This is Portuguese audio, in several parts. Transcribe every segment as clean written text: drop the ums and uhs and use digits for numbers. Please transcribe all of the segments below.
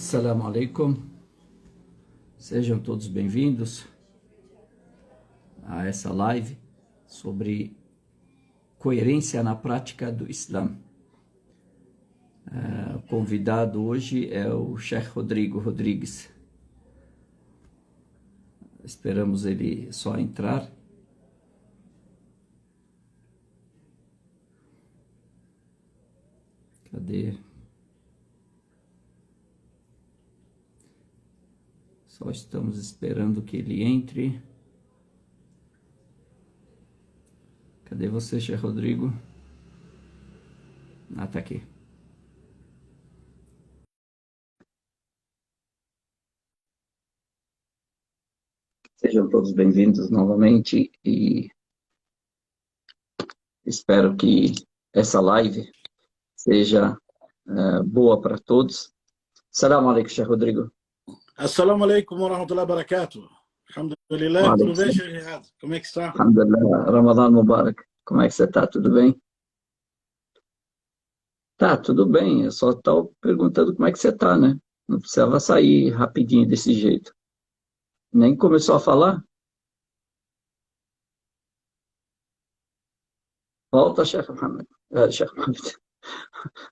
Assalamu alaikum, sejam todos bem-vindos a essa live sobre coerência na prática do Islã. O convidado hoje é o Sheikh Rodrigo Rodrigues. Esperamos ele só entrar. Cadê? Só estamos esperando que ele entre. Cadê você, Sheikh Rodrigo? Ah, tá aqui. Sejam todos bem-vindos novamente e espero que essa live seja boa para todos. Assalamu alaikum, Sheikh Rodrigo. Assalamu alaikum wa rahmatullahi wa barakatuh. Alhamdulillah, tudo bem, Sheikh Jihad? Como é que está? Alhamdulillah, Ramadan Mubarak. Como é que você está? Tudo bem? Tá, tudo bem. Eu só estou perguntando como é que você está, né? Não precisava sair rapidinho desse jeito. Nem começou a falar? Volta, Sheikh Mohammed. Sheikh Mohammed.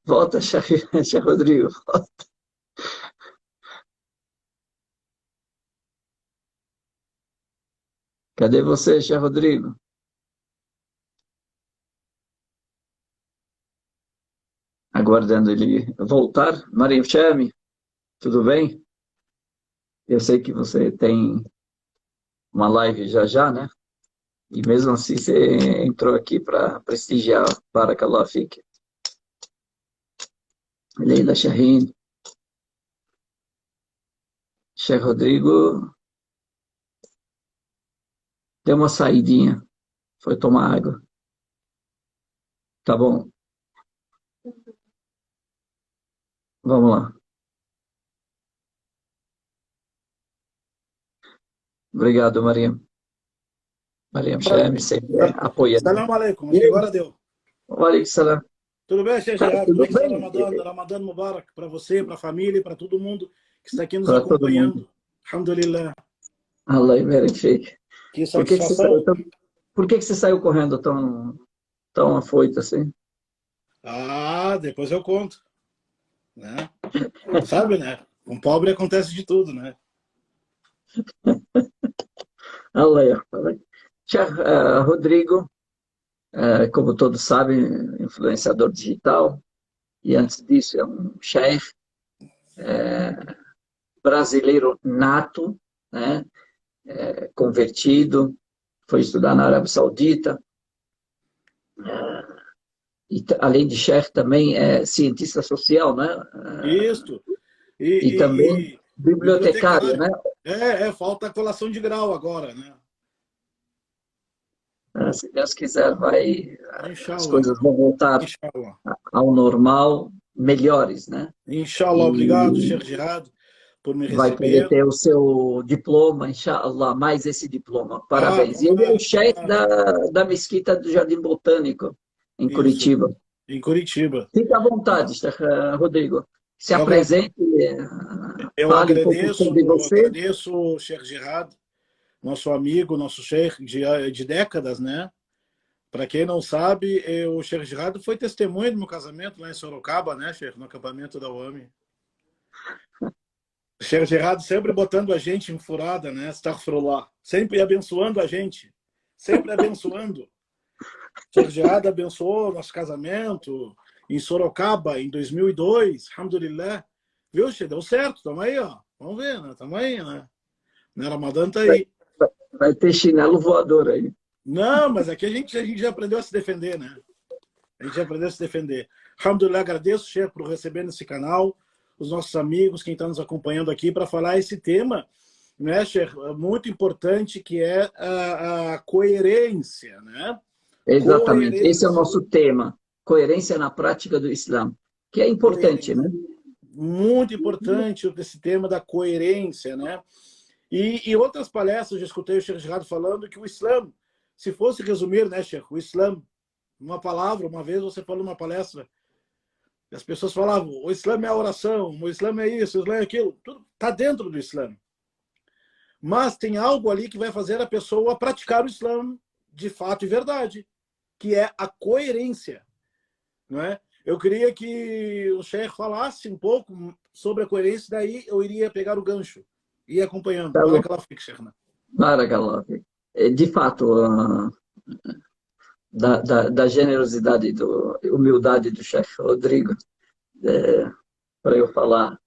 Volta, Sheikh Rodrigo. Volta. Cadê você, Sheikh Rodrigo? Aguardando ele voltar. Maria Chame, tudo bem? Eu sei que você tem uma live já, né? E mesmo assim você entrou aqui para prestigiar. Barakallah Fik. Leila Shahin. Sheikh Rodrigo deu uma saidinha. Foi tomar água. Tá bom. Vamos lá. Obrigado, Maria. Maria Chame, sempre apoiando. Assalamu alaikum, acho que agora deu. Olha isso, né? Tudo bem, Sheikh Jihad? Como é que está Tudo bem. Ramadan Mubarak para você, para a família e para todo mundo que está aqui nos Para todo acompanhando. mundo. Alhamdulillah. Allah verifique. Que Por que você satisfação. por que você saiu correndo tão afoito assim? Ah, depois eu conto. Né? Sabe, né? Com pobre acontece de tudo, né? Allah yarhamah. Sheikh Rodrigo, como todos sabem, influenciador digital, e antes disso é um sheikh brasileiro nato, né? Convertido, foi estudar na Arábia Saudita, e além de chefe também é cientista social, né? Isso. E também bibliotecário, né? Falta a colação de grau agora, né? Se Deus quiser, as Inshallah. coisas vão voltar Inshallah. ao normal, melhores, né? Inshallah. Obrigado, Sheikh Jihad, por me Vai poder receber. ter o seu diploma, inshallah, mais esse diploma. Parabéns. E ele é o chefe da mesquita do Jardim Botânico, em Isso. Curitiba. Em Curitiba. Fique à vontade, Rodrigo. Se apresente, Eu fale um pouco sobre você. agradeço o Sheikh Jihad, nosso amigo, nosso Sheikh de décadas, né? Para quem não sabe, o Sheikh Jihad foi testemunha do meu casamento lá em Sorocaba, né, Sheikh? No acampamento da UAMI. O Sheikh Jihad sempre botando a gente em furada, né? Astaghfirullah. Sempre abençoando a gente. Sempre abençoando. O Sheikh Jihad abençoou nosso casamento em Sorocaba, em 2002. Alhamdulillah. Viu, Sheikh? Deu certo. Estamos aí, ó. Vamos ver, né? Estamos aí, né? O Ramadan tá aí. Vai ter chinelo voador aí. Não, mas aqui a gente já aprendeu a se defender, né? A gente já aprendeu a se defender. Alhamdulillah, agradeço, Sheikh, por receber nesse canal, os nossos amigos, quem está nos acompanhando aqui, para falar esse tema, né, Sheikh, muito importante, que é a coerência, né? Exatamente. Coerência. Esse é o nosso tema. Coerência na prática do Islã. Que é importante, né? Muito importante esse tema da coerência, né? E outras palestras, já escutei o Sheikh Jihad falando que o Islã, se fosse resumir, né, Sheikh, o Islã, uma palavra, uma vez você falou numa palestra, As pessoas falavam, o Islã é a oração, o Islã é isso, o Islã é aquilo. Tudo está dentro do Islã. Mas tem algo ali que vai fazer a pessoa praticar o Islã de fato e verdade, que é a coerência. Não é? Eu queria que o Sheikh falasse um pouco sobre a coerência, daí eu iria pegar o gancho e ir acompanhando. Tá bom. Barakallahu fik, Sheikhna. Barakallah. De fato, da generosidade, humildade do chefe Rodrigo, para eu falar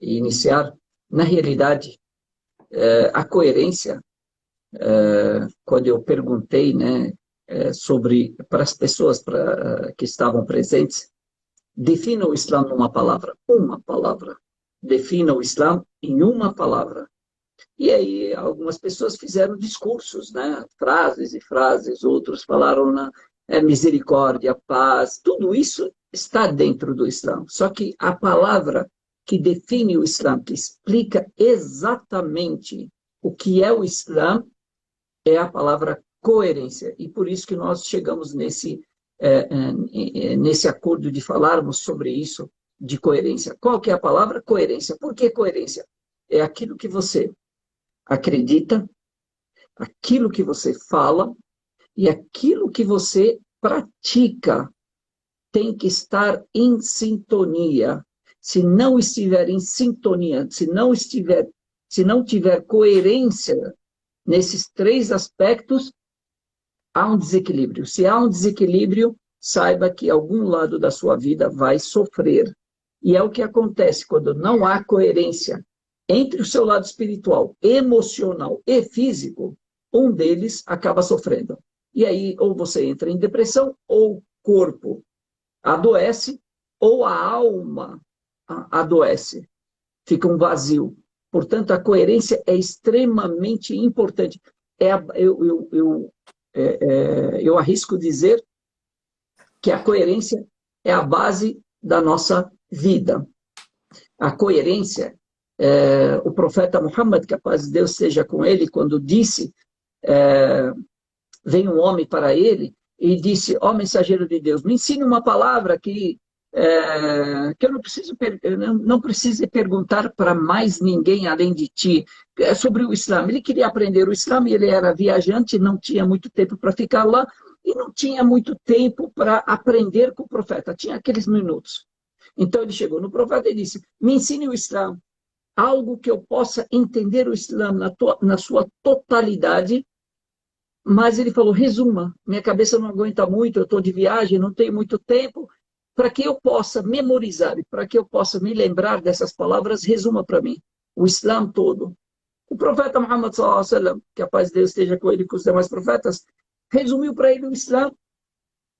e iniciar, na realidade, a coerência, quando eu perguntei, né, sobre, para as pessoas que estavam presentes, defina o Islã numa palavra, uma palavra. Defina o Islã em uma palavra. E aí algumas pessoas fizeram discursos, né? Frases e frases, outros falaram na misericórdia, paz, tudo isso está dentro do Islã. Só que a palavra que define o Islã, que explica exatamente o que é o Islã, é a palavra coerência. E por isso que nós chegamos nesse acordo de falarmos sobre isso, de coerência. Qual que é a palavra? Coerência. Por que coerência? É aquilo que você acredita, aquilo que você fala e aquilo que você pratica tem que estar em sintonia. Se não estiver em sintonia, se não tiver coerência nesses três aspectos, há um desequilíbrio. Se há um desequilíbrio, saiba que algum lado da sua vida vai sofrer. E é o que acontece quando não há coerência entre o seu lado espiritual, emocional e físico, um deles acaba sofrendo. E aí, ou você entra em depressão, ou o corpo adoece, ou a alma adoece. Fica um vazio. Portanto, a coerência é extremamente importante. Eu arrisco dizer que a coerência é a base da nossa vida. A coerência, o profeta Muhammad, que a paz de Deus seja com ele, quando disse, veio um homem para ele e disse, ó mensageiro de Deus, me ensine uma palavra que eu não precise perguntar para mais ninguém além de ti, sobre o Islã. Ele queria aprender o Islã, ele era viajante, não tinha muito tempo para ficar lá, e não tinha muito tempo para aprender com o profeta, tinha aqueles minutos. Então ele chegou no profeta e disse, me ensine o Islã, algo que eu possa entender o Islã na sua totalidade. Mas ele falou, resuma, minha cabeça não aguenta muito, eu estou de viagem, não tenho muito tempo, para que eu possa memorizar e para que eu possa me lembrar dessas palavras, resuma para mim o Islã todo. O profeta Muhammad, sallallahu alaihi wasallam, que a paz de Deus esteja com ele e com os demais profetas, resumiu para ele o Islã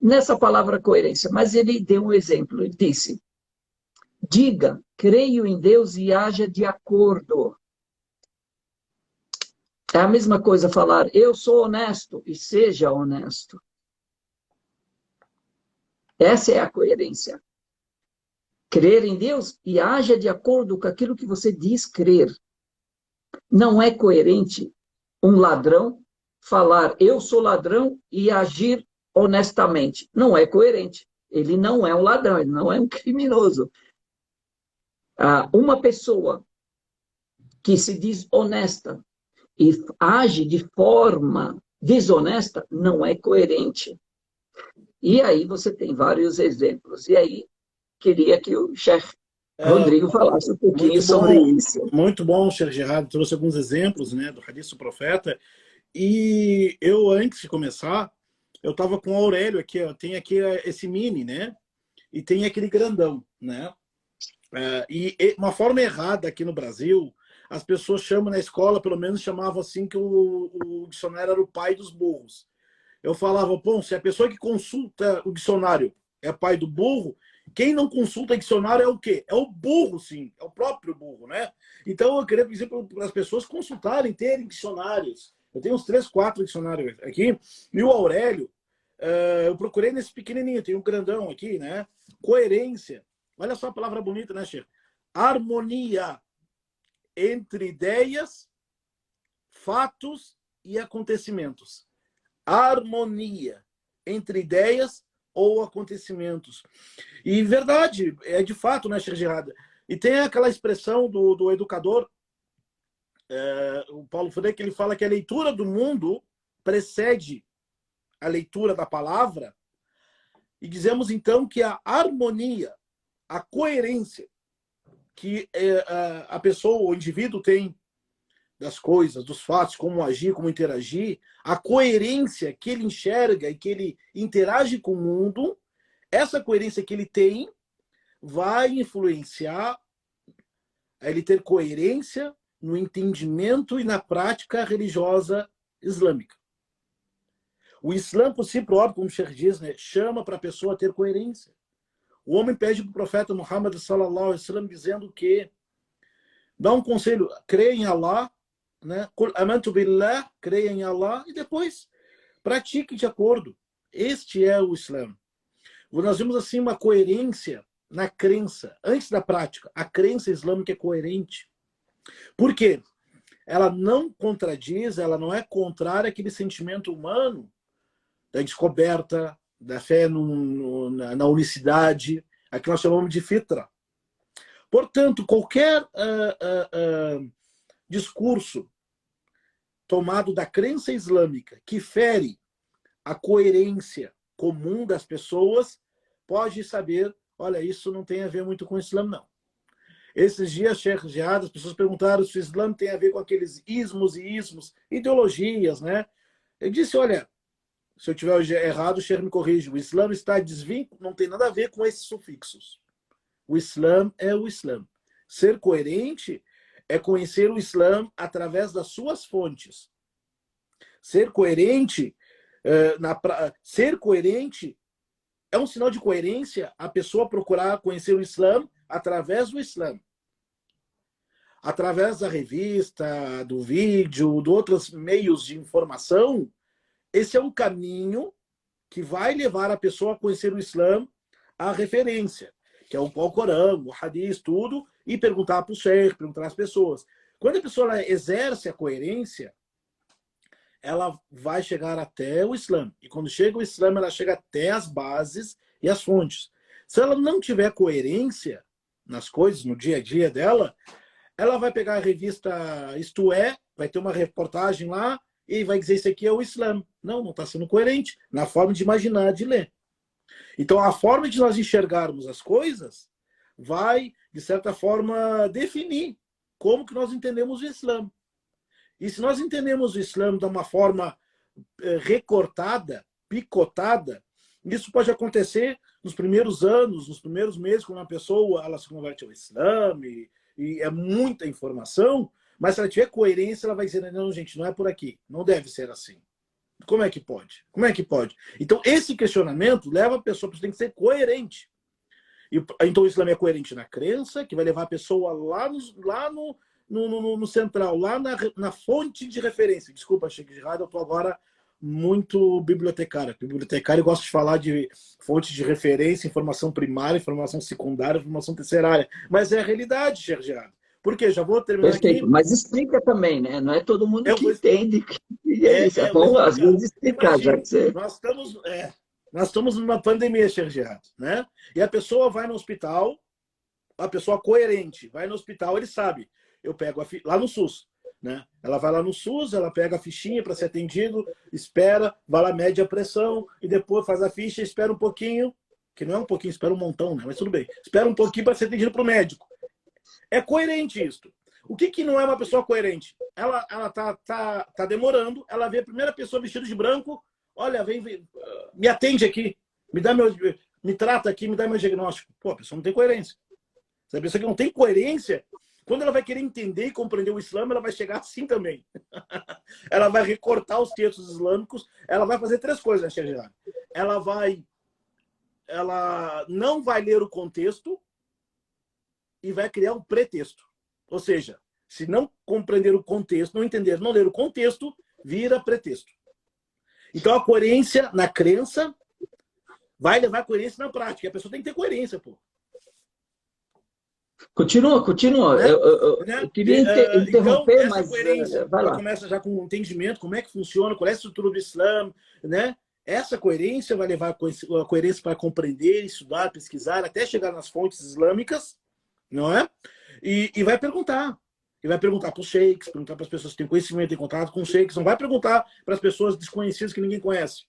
nessa palavra coerência, mas ele deu um exemplo, ele disse, diga, creio em Deus e haja de acordo. É a mesma coisa falar, eu sou honesto e seja honesto. Essa é a coerência. Crer em Deus e haja de acordo com aquilo que você diz crer. Não é coerente um ladrão falar, eu sou ladrão e agir honestamente. Não é coerente. Ele não é um ladrão, ele não é um criminoso. Uma pessoa que se diz honesta e age de forma desonesta, não é coerente. E aí você tem vários exemplos. E aí, queria que o chefe Rodrigo falasse um pouquinho sobre isso. Muito bom, Sheikh Gerardo. Trouxe alguns exemplos, né, do Hadith do Profeta. E eu, antes de começar, eu estava com o Aurélio aqui, ó, tem aqui esse mini, né? E tem aquele grandão, né? E uma forma errada aqui no Brasil, as pessoas chamam na escola, pelo menos chamavam assim, que o dicionário era o pai dos burros. Eu falava, bom, se a pessoa que consulta o dicionário é pai do burro, quem não consulta dicionário é o quê? É o burro, sim. É o próprio burro, né? Então eu queria dizer para as pessoas consultarem, terem dicionários. Eu tenho uns 3, 4 dicionários aqui. E o Aurélio, eu procurei nesse pequenininho, tem um grandão aqui, né? Coerência. Olha só a palavra bonita, né, Chico? Harmonia entre ideias, fatos e acontecimentos. Harmonia entre ideias, ou acontecimentos. E verdade, é de fato, né, Sheikh Gerard? E tem aquela expressão do educador, o Paulo Freire, que ele fala que a leitura do mundo precede a leitura da palavra, e dizemos então que a harmonia, a coerência que a pessoa, o indivíduo tem das coisas, dos fatos, como agir, como interagir, a coerência que ele enxerga e que ele interage com o mundo, essa coerência que ele tem vai influenciar a ele ter coerência no entendimento e na prática religiosa islâmica. O Islã, por si próprio, como o Sheikh diz, né, chama para a pessoa ter coerência. O homem pede para o profeta Muhammad sallallahu alaihi wasallam dizendo que dá um conselho, creia em Allah, né? Qul amantu billah, creia em Allah e depois pratique de acordo. Este é o Islã. Nós vemos assim uma coerência na crença, antes da prática. A crença islâmica é coerente. Por quê? Ela não contradiz, ela não é contrária àquele sentimento humano da descoberta, da fé na unicidade, a que nós chamamos de fitra. Portanto, qualquer discurso tomado da crença islâmica que fere a coerência comum das pessoas, pode saber, olha, isso não tem a ver muito com o Islã, não. Esses dias, Sheikh Jihad, as pessoas perguntaram se o Islã tem a ver com aqueles ismos e ismos, ideologias, né? Eu disse, olha, se eu tiver errado, o Sheikh me corrige. O Islã está desvinculado, não tem nada a ver com esses sufixos. O Islã é o Islã. Ser coerente é conhecer o Islã através das suas fontes. Ser coerente, ser coerente é um sinal de coerência a pessoa procurar conhecer o Islã através do Islã. Através da revista, do vídeo, de outros meios de informação, esse é um caminho que vai levar a pessoa a conhecer o Islã, a referência, que é o Corão, o Hadith, tudo, e perguntar para o Sheikh, perguntar às pessoas. Quando a pessoa exerce a coerência, ela vai chegar até o Islã. E quando chega o Islã, ela chega até as bases e as fontes. Se ela não tiver coerência nas coisas, no dia a dia dela, ela vai pegar a revista Isto É, vai ter uma reportagem lá, e vai dizer isso aqui é o Islã. Não, não está sendo coerente na forma de imaginar, de ler. Então, a forma de nós enxergarmos as coisas vai, de certa forma, definir como que nós entendemos o Islã. E se nós entendemos o Islã de uma forma recortada, picotada, isso pode acontecer nos primeiros anos, nos primeiros meses, quando uma pessoa ela se converte ao Islã, e é muita informação, mas se ela tiver coerência, ela vai dizer, não, gente, não é por aqui, não deve ser assim. Como é que pode? Como é que pode? Então, esse questionamento leva a pessoa, tem que ser coerente. Então, o Islã é coerente na crença, que vai levar a pessoa lá no central, lá na fonte de referência. Desculpa, Sheikh Jihad, eu estou agora muito bibliotecário. Bibliotecário gosta de falar de fonte de referência, informação primária, informação secundária, informação terciária. Mas é a realidade, Sheikh Jihad. Por quê? Já vou terminar Perfeito. aqui. Mas explica também, né? Não é todo mundo que entende que é isso. É bom, às vezes, explicar, já que você... Nós estamos numa pandemia, Sheikh Jihad, né? E a pessoa vai no hospital, a pessoa coerente, vai no hospital, ele sabe. Eu pego lá no SUS, né? Ela vai lá no SUS, ela pega a fichinha para ser atendido, espera, vai lá, mede a pressão, e depois faz a ficha, espera um pouquinho, que não é um pouquinho, espera um montão, né? Mas tudo bem. Espera um pouquinho para ser atendido para o médico. É coerente isso. O que não é uma pessoa coerente? Ela tá demorando, ela vê a primeira pessoa vestida de branco, olha, vem, me atende aqui, me trata aqui, me dá meu diagnóstico. Pô, a pessoa não tem coerência. Se a pessoa que não tem coerência, quando ela vai querer entender e compreender o Islã, ela vai chegar assim também. Ela vai recortar os textos islâmicos, ela vai fazer três coisas, né, Sheikh Jihad? Ela não vai ler o contexto e vai criar um pretexto. Ou seja, se não compreender o contexto, não entender, não ler o contexto, vira pretexto. Então a coerência na crença vai levar a coerência na prática. A pessoa tem que ter coerência, pô. Continua. Né? Eu queria interromper, então, essa mas coerência vai lá. começa já com o entendimento, como é que funciona, qual é a estrutura do Islã, né? Essa coerência vai levar a coerência para compreender, estudar, pesquisar, até chegar nas fontes islâmicas, não é? E vai perguntar. E vai perguntar para os sheiks, perguntar para as pessoas que têm conhecimento, têm contato com os sheiks, não vai perguntar para as pessoas desconhecidas que ninguém conhece.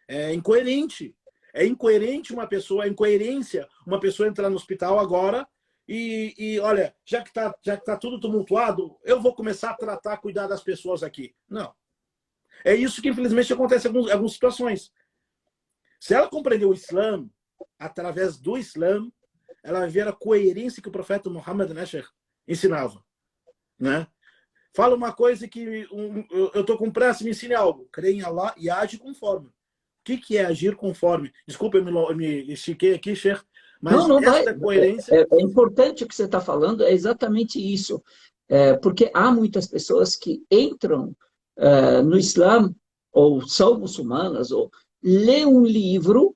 É incoerente. É incoerente uma pessoa, é incoerência uma pessoa entrar no hospital agora olha, já que tá tudo tumultuado, eu vou começar a tratar, cuidar das pessoas aqui. Não. É isso que, infelizmente, acontece em algumas situações. Se ela compreender o Islã, através do Islã, ela vai ver a coerência que o profeta Muhammad ensinava. Né? Fala uma coisa que eu estou com pressa, me ensine algo. Crê em Allah e age conforme. O que é agir conforme? Desculpa, eu me estiquei aqui, Sheikh, mas Não vai. essa coerência... É importante o que você está falando, é exatamente isso. Porque há muitas pessoas que entram no Islã, ou são muçulmanas, ou lê um livro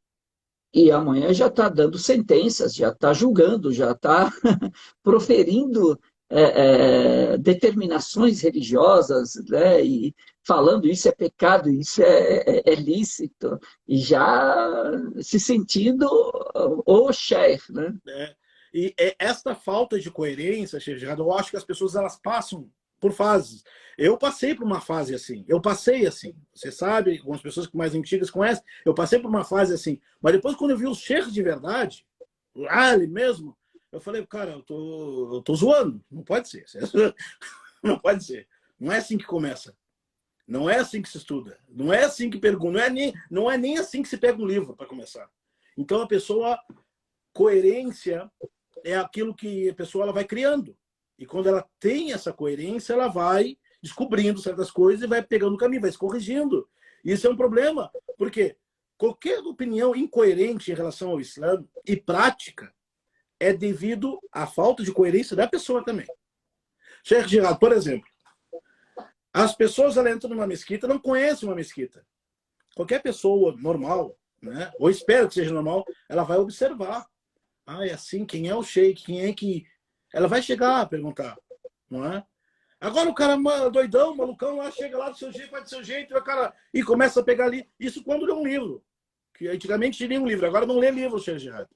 e amanhã já está dando sentenças, já está julgando, já está proferindo determinações religiosas, né? E falando isso é pecado, isso é lícito, e já se sentindo o chefe, né? E esta falta de coerência, Sheikh Jihad, eu acho que as pessoas elas passam por fases. Eu passei por uma fase assim. Eu passei assim. Você sabe, algumas pessoas mais antigas conhecem, eu passei por uma fase assim. Mas depois, quando eu vi os sheikhs de verdade, o Ali mesmo, eu falei, cara, eu tô zoando. Não pode ser. Não pode ser. Não é assim que começa. Não é assim que se estuda. Não é assim que pergunta. Não é nem assim que se pega um livro para começar. Então, a pessoa... Coerência é aquilo que a pessoa ela vai criando. E quando ela tem essa coerência, ela vai descobrindo certas coisas e vai pegando o caminho, vai se corrigindo. Isso é um problema, porque qualquer opinião incoerente em relação ao Islã e prática é devido à falta de coerência da pessoa também. Sheikh Jihad, por exemplo, as pessoas elas entram numa mesquita, não conhecem uma mesquita. Qualquer pessoa normal, né, ou espero que seja normal, ela vai observar. Ah, é assim, quem é o sheik? Quem é que... Ela vai chegar a perguntar, não é? Agora o cara doidão, malucão, lá chega lá do seu jeito, faz do seu jeito, e o cara e começa a pegar ali. Isso quando lê um livro. Que antigamente lia um livro, agora não lê livro, Sheikh Jihad.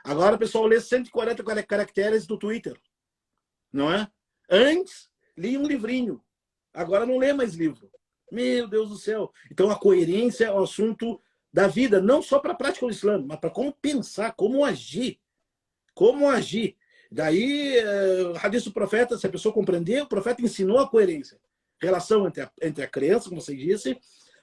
Agora o pessoal lê 140 caracteres do Twitter, não é? Antes, lia um livrinho. Agora não lê mais livro. Meu Deus do céu. Então a coerência é o assunto da vida, não só para a prática do Islã, mas para como pensar, como agir. Como agir. Daí, o hadith do profeta, se a pessoa compreender, o profeta ensinou a coerência. Relação entre a crença, como você disse,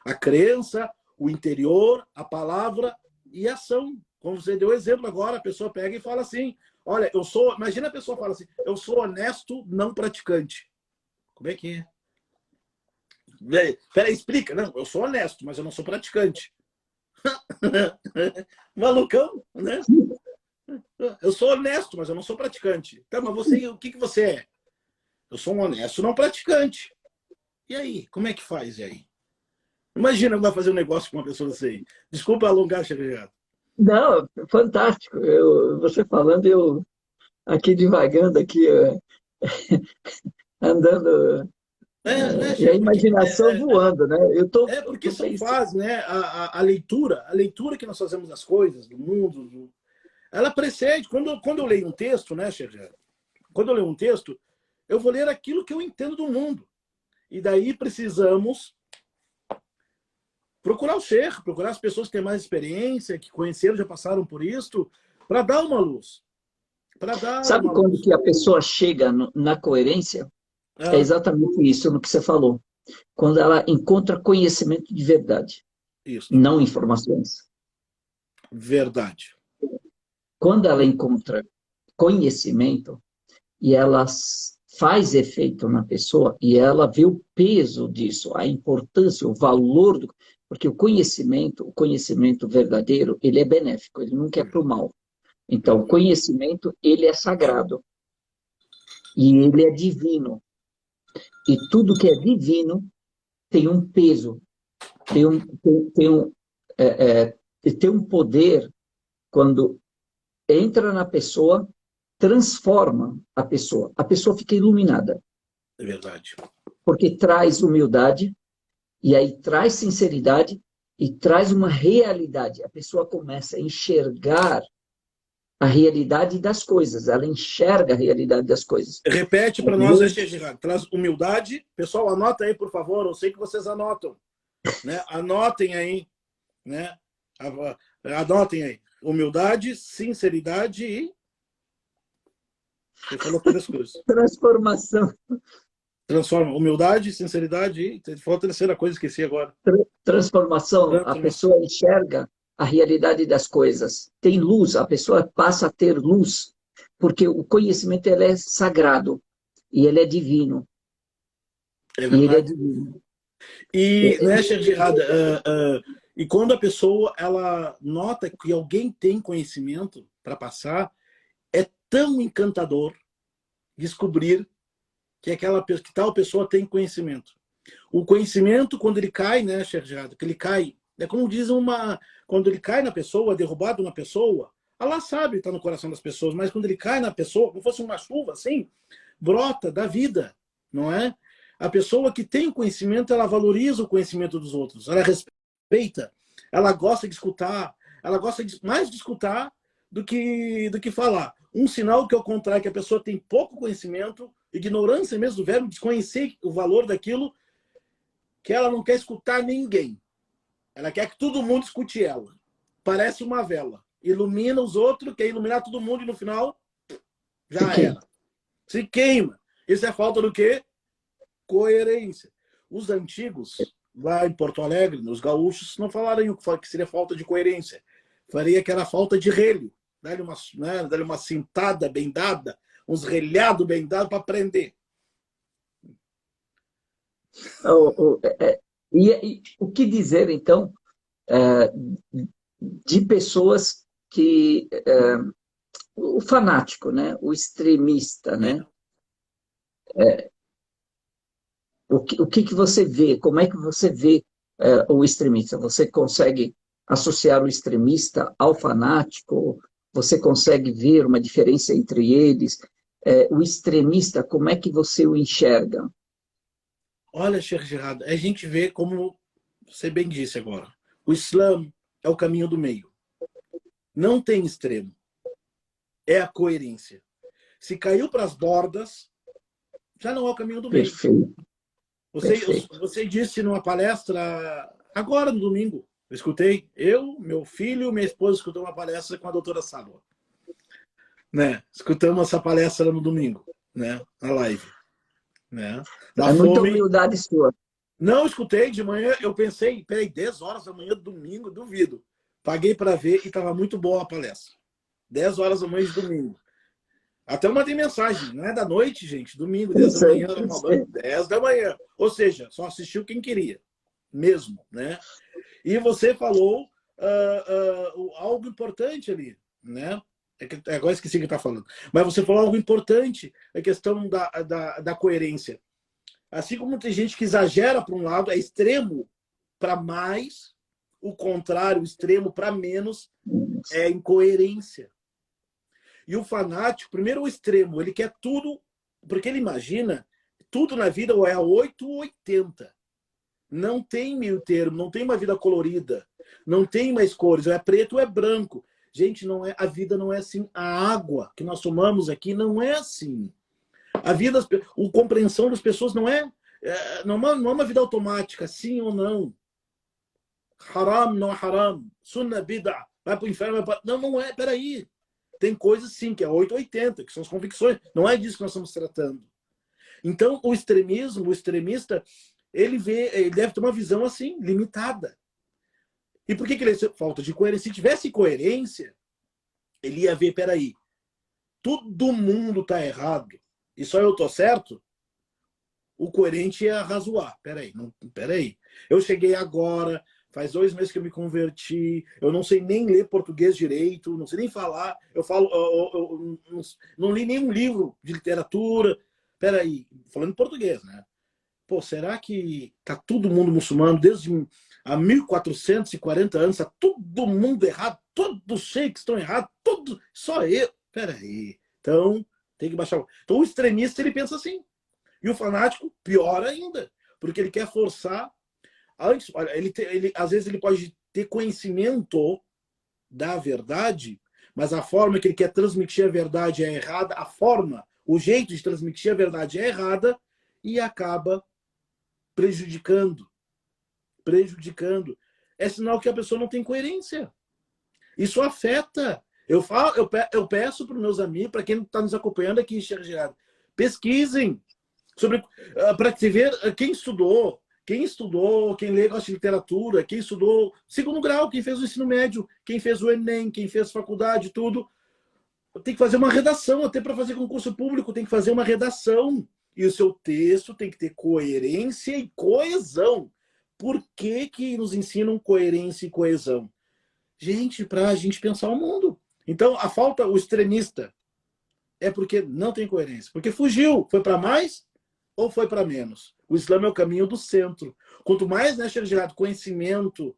a crença, o interior, a palavra e a ação. Como você deu exemplo agora, a pessoa pega e fala assim, olha, imagina a pessoa fala assim, eu sou honesto, não praticante. Como é que é? Peraí, explica. Não, eu sou honesto, mas eu não sou praticante. Malucão, né? Eu sou honesto, mas eu não sou praticante. Tá, mas você, o que você é? Eu sou um honesto não praticante. E aí? Como é que faz? E aí? Imagina vai fazer um negócio com uma pessoa assim. Desculpa alongar, Xavier. Não, fantástico. Você falando, eu aqui devagando, aqui andando, Né, e a Xavier? imaginação voando, né? Eu tô, Porque tô são pensando. fases, né? A leitura que nós fazemos das coisas, do mundo, ela precede. Quando eu leio um texto, né, Xavier? Quando eu leio um texto, eu vou ler aquilo que eu entendo do mundo. E daí precisamos procurar o Sheikh, procurar as pessoas que têm mais experiência, que conheceram, já passaram por isso, para dar uma luz. Para dar Sabe uma quando luz. que a pessoa chega na coerência? É Ah, exatamente isso no que você falou. Quando ela encontra conhecimento de verdade, isso. não informações. Verdade. Quando ela encontra conhecimento e ela faz efeito na pessoa e ela vê o peso disso, a importância, o valor do... Porque o conhecimento verdadeiro, ele é benéfico, ele nunca é para o mal. Então, o conhecimento, ele é sagrado e ele é divino. E tudo que é divino tem um peso, tem um, tem um poder quando entra na pessoa, transforma a pessoa fica iluminada, É verdade. porque traz humildade, e aí traz sinceridade, e traz uma realidade. A pessoa começa a enxergar a realidade das coisas, ela enxerga a realidade das coisas. Repete para nós, Gerardo. Traz humildade. Pessoal, anota aí, por favor. Eu sei que vocês anotam. Né? Anotem aí. Né? Anotem aí. Humildade, sinceridade e... Você falou três coisas. Transformação. Transforma. Humildade, sinceridade e... Você falou a terceira coisa, esqueci agora. Transformação. A pessoa enxerga a realidade das coisas. Tem luz, a pessoa passa a ter luz, porque o conhecimento ele é sagrado e ele é divino. É e ele é verdade. divino. E, né, Gerard, e quando a pessoa ela nota que alguém tem conhecimento para passar, é tão encantador descobrir que que tal pessoa tem conhecimento. O conhecimento, quando ele cai, né, Gerard, que ele cai, é como dizem quando ele cai na pessoa, derrubado na pessoa, Allah sabe, está no coração das pessoas, mas quando ele cai na pessoa, como fosse uma chuva assim, brota da vida, não é? A pessoa que tem conhecimento, ela valoriza o conhecimento dos outros, ela respeita, ela gosta de escutar, ela gosta mais de escutar do que falar. Um sinal que, ao contrário, que a pessoa tem pouco conhecimento, ignorância mesmo do verbo, desconhecer o valor daquilo, que ela não quer escutar ninguém. Ela quer que todo mundo escute ela. Parece uma vela. Ilumina os outros, quer iluminar todo mundo e no final já era. Se queima. Isso é falta do quê? Coerência. Os antigos, lá em Porto Alegre, os gaúchos, não falariam que seria falta de coerência. Faria que era falta de relho. Dá-lhe uma cintada bem dada, uns relhados bem dados para aprender. O que dizer, então, de pessoas que... o fanático, né? O extremista, né? O que você vê? Como é que você vê o extremista? Você consegue associar o extremista ao fanático? Você consegue ver uma diferença entre eles? O extremista, como é que você o enxerga? Olha, Sheikh Gerard, a gente vê como você bem disse agora. O Islã é o caminho do meio. Não tem extremo. É a coerência. Se caiu para as bordas, já não é o caminho do meio. Perfeito. Você disse numa palestra, agora no domingo, eu escutei, meu filho, minha esposa escutou uma palestra com a doutora Salwa. Né? Escutamos essa palestra no domingo, né? Na live. Né? Muita humildade sua. Não escutei de manhã, eu pensei, peraí, 10 horas da manhã, domingo, duvido. Paguei para ver e estava muito boa a palestra. 10 horas da manhã de domingo. Até mandei mensagem, não é da noite, gente, domingo, 10 da manhã, 10 da manhã. Ou seja, só assistiu quem queria, mesmo, né? E você falou algo importante ali, né? Agora esqueci o que está falando. Mas você falou algo importante, a questão da coerência. Assim como tem gente que exagera para um lado, é extremo para mais, o contrário, extremo para menos, é incoerência. E o fanático, primeiro o extremo, ele quer tudo, porque ele imagina, tudo na vida ou é 8 ou 80. Não tem meio termo, não tem uma vida colorida, não tem mais cores, ou é preto ou é branco. Gente, não é, a vida não é assim. A água que nós tomamos aqui não é assim. A vida, a compreensão das pessoas não é uma vida automática, sim ou não. Haram, não é haram. Sunnah, bid'ah. Vai para o inferno, vai para... Não é, peraí. Tem coisas sim, que é 880, que são as convicções. Não é disso que nós estamos tratando. Então, o extremista, ele deve ter uma visão assim, limitada. E por que ele falta de coerência? Se tivesse coerência, ele ia ver, peraí, todo mundo está errado e só eu estou certo? O coerente ia razoar. Peraí. Eu cheguei agora, faz 2 meses que eu me converti, eu não sei nem ler português direito, não sei nem falar, eu não li nenhum livro de literatura. Peraí, falando português, né? Pô, será que tá todo mundo muçulmano desde há 1440 anos, tá todo mundo errado, todos os sheiks estão errados, só eu. Peraí. Então, tem que baixar. Então, o extremista, ele pensa assim. E o fanático, pior ainda, porque ele quer forçar Antes, olha, às vezes ele pode ter conhecimento da verdade, mas a forma que ele quer transmitir a verdade é errada, a forma, o jeito de transmitir a verdade é errada e acaba prejudicando. Prejudicando. É sinal que a pessoa não tem coerência. Isso afeta. Eu peço para os meus amigos, para quem está nos acompanhando aqui, Gerard, pesquisem sobre para ver quem estudou, quem lê gosta de literatura, quem estudou segundo grau, quem fez o ensino médio, quem fez o Enem, quem fez faculdade, tudo. Tem que fazer uma redação, até para fazer concurso público, tem que fazer uma redação. E o seu texto tem que ter coerência e coesão. Por que que nos ensinam coerência e coesão? Gente, para a gente pensar o mundo. Então, o extremista, é porque não tem coerência. Porque fugiu. Foi para mais ou foi para menos? O Islã é o caminho do centro. Quanto mais, né, Gerard, conhecimento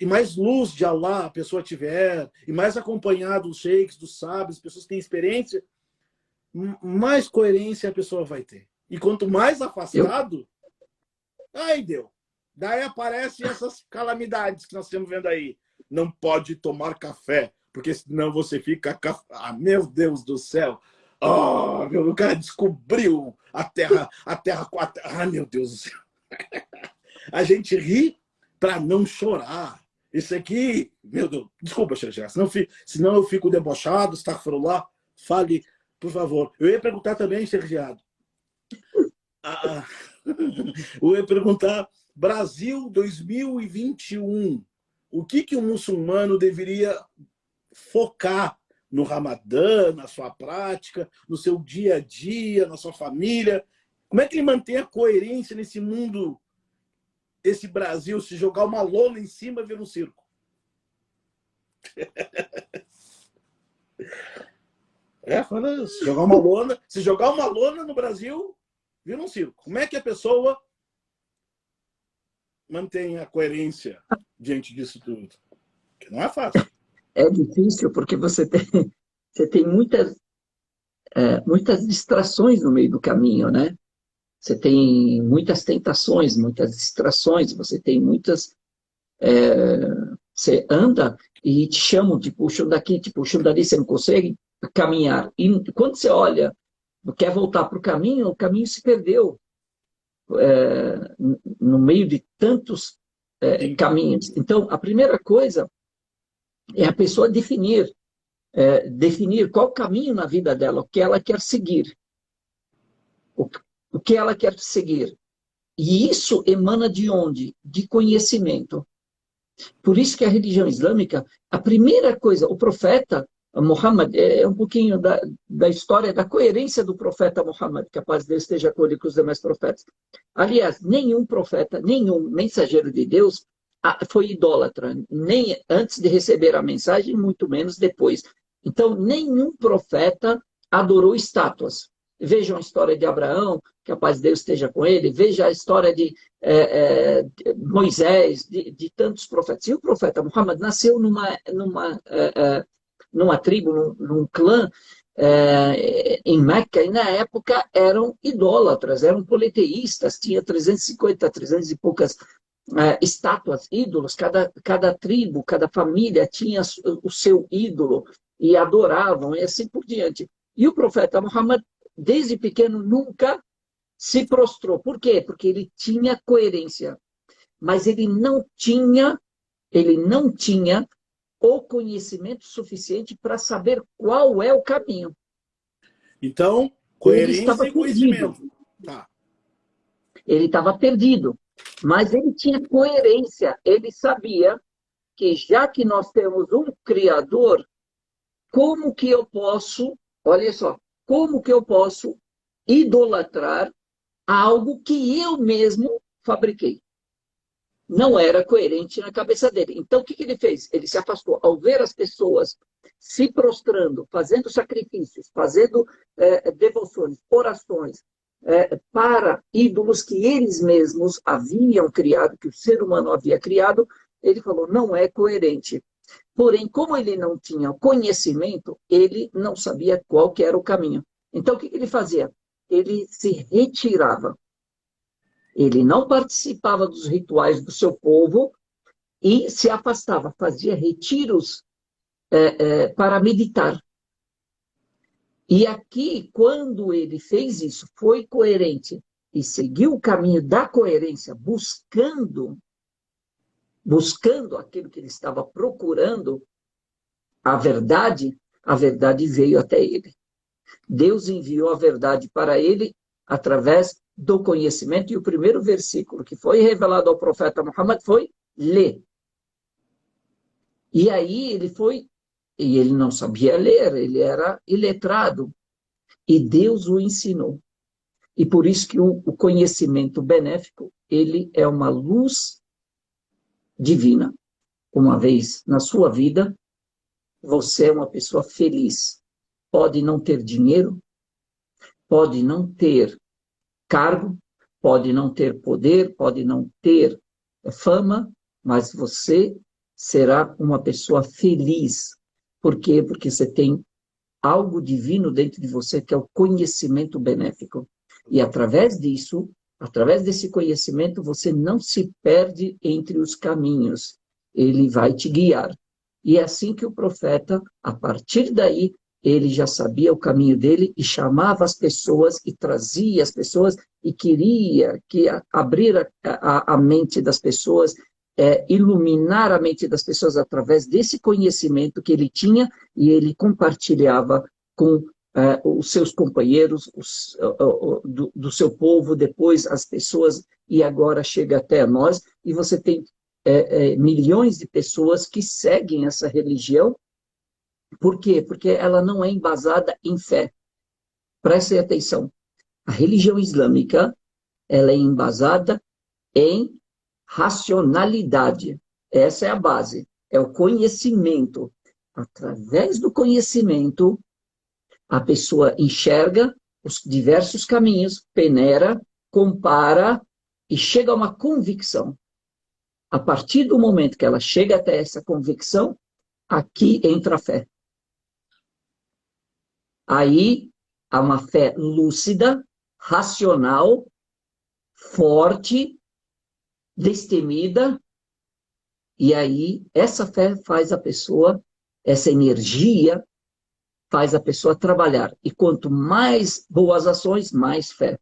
e mais luz de Allah a pessoa tiver, e mais acompanhado dos sheiks, dos sábios, pessoas que têm experiência, mais coerência a pessoa vai ter. E quanto mais afastado, aí deu. Daí aparecem essas calamidades que nós estamos vendo aí. Não pode tomar café, porque senão você fica... Ah, meu Deus do céu! Oh, o cara descobriu a Terra. Ah, meu Deus do céu! A gente ri para não chorar. Isso aqui, meu Deus, desculpa, Xexé, senão eu fico debochado, astaghfirullah. Fale, por favor. Eu ia perguntar também, Sergiado. Eu ia perguntar, Brasil 2021, o que um muçulmano deveria focar no Ramadã, na sua prática, no seu dia a dia, na sua família? Como é que ele mantém a coerência nesse mundo, esse Brasil, se jogar uma lona em cima, vira um circo? Se jogar uma lona no Brasil, vira um circo. Como é que a pessoa mantém a coerência diante disso tudo? Porque não é fácil. É difícil porque você tem muitas distrações no meio do caminho, né? Você tem muitas tentações, muitas distrações, você tem muitas... você anda e te chamam, te puxam daqui, te puxam dali, você não consegue caminhar. E quando você olha, quer voltar para o caminho se perdeu no meio de tantos caminhos. Então, a primeira coisa é a pessoa definir qual caminho na vida dela, o que ela quer seguir. O que ela quer seguir. E isso emana de onde? De conhecimento. Por isso que a religião islâmica, a primeira coisa, o profeta Muhammad, é um pouquinho da história, da coerência do profeta Muhammad, que a paz de Deus esteja com ele e com os demais profetas. Aliás, nenhum profeta, nenhum mensageiro de Deus foi idólatra, nem antes de receber a mensagem, muito menos depois. Então, nenhum profeta adorou estátuas. Vejam a história de Abraão, que a paz de Deus esteja com ele, veja a história de Moisés, de tantos profetas. E o profeta Muhammad nasceu numa tribo, num clã em Meca, e na época eram idólatras, eram politeístas, tinha 350, 300 e poucas estátuas, ídolos, cada tribo, cada família tinha o seu ídolo e adoravam, e assim por diante. E o profeta Muhammad, desde pequeno, nunca se prostrou. Por quê? Porque ele tinha coerência, mas ele não tinha o conhecimento suficiente para saber qual é o caminho. Então, coerência e conhecimento. Tá. Ele estava perdido, mas ele tinha coerência. Ele sabia que, já que nós temos um Criador, como que eu posso, olha só, como que eu posso idolatrar algo que eu mesmo fabriquei? Não era coerente na cabeça dele. Então, o que ele fez? Ele se afastou. Ao ver as pessoas se prostrando, fazendo sacrifícios, fazendo devoções, orações para ídolos que eles mesmos haviam criado, que o ser humano havia criado, ele falou, não é coerente. Porém, como ele não tinha conhecimento, ele não sabia qual que era o caminho. Então, o que ele fazia? Ele se retirava. Ele não participava dos rituais do seu povo e se afastava, fazia retiros para meditar. E aqui, quando ele fez isso, foi coerente e seguiu o caminho da coerência, buscando aquilo que ele estava procurando, a verdade veio até ele. Deus enviou a verdade para ele através do conhecimento, e o primeiro versículo que foi revelado ao profeta Muhammad foi: lê. E aí e ele não sabia ler, ele era iletrado, e Deus o ensinou. E por isso que o conhecimento benéfico, ele é uma luz divina. Uma vez na sua vida, você é uma pessoa feliz. Pode não ter dinheiro, pode não ter cargo, pode não ter poder, pode não ter fama, mas você será uma pessoa feliz. Por quê? Porque você tem algo divino dentro de você, que é o conhecimento benéfico. E através disso, através desse conhecimento, você não se perde entre os caminhos. Ele vai te guiar. E é assim que o profeta, a partir daí, ele já sabia o caminho dele e chamava as pessoas e trazia as pessoas e queria abrir a mente das pessoas, iluminar a mente das pessoas através desse conhecimento que ele tinha, e ele compartilhava com os seus companheiros, do seu povo, depois as pessoas, e agora chega até nós, e você tem milhões de pessoas que seguem essa religião. Por quê? Porque ela não é embasada em fé. Prestem atenção. A religião islâmica, ela é embasada em racionalidade. Essa é a base. É o conhecimento. Através do conhecimento, a pessoa enxerga os diversos caminhos, peneira, compara e chega a uma convicção. A partir do momento que ela chega até essa convicção, aqui entra a fé. Aí há uma fé lúcida, racional, forte, destemida, e aí essa fé faz a pessoa, essa energia faz a pessoa trabalhar. E quanto mais boas ações, mais fé.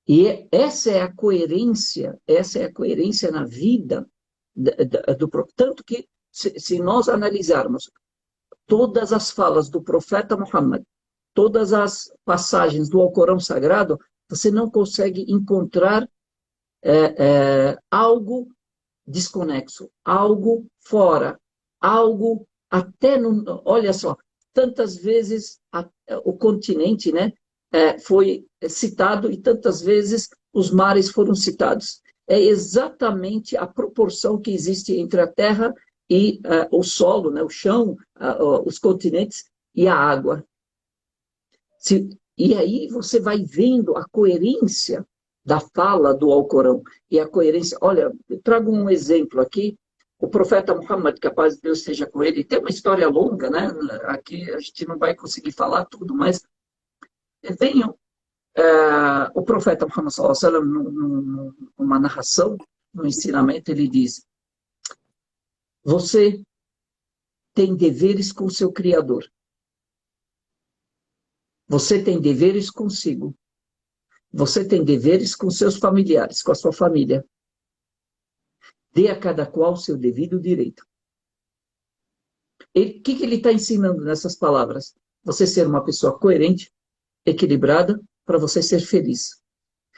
E essa é a coerência na vida do profeta. Tanto que, se nós analisarmos todas as falas do profeta Muhammad, todas as passagens do Alcorão Sagrado, você não consegue encontrar algo desconexo, algo fora, algo até no... Olha só, tantas vezes o continente, né, foi citado e tantas vezes os mares foram citados. É exatamente a proporção que existe entre a terra e o solo, né, o chão, os continentes e a água. E aí você vai vendo a coerência da fala do Alcorão. E a coerência... Olha, eu trago um exemplo aqui. O profeta Muhammad, que a paz de Deus esteja com ele, tem uma história longa, né? Aqui a gente não vai conseguir falar tudo, mas venham. O profeta Muhammad, sallallahu alaihi wasallam, numa narração, no ensinamento, ele diz: você tem deveres com o seu Criador. Você tem deveres consigo. Você tem deveres com seus familiares, com a sua família. Dê a cada qual o seu devido direito. O que ele está ensinando nessas palavras? Você ser uma pessoa coerente, equilibrada, para você ser feliz.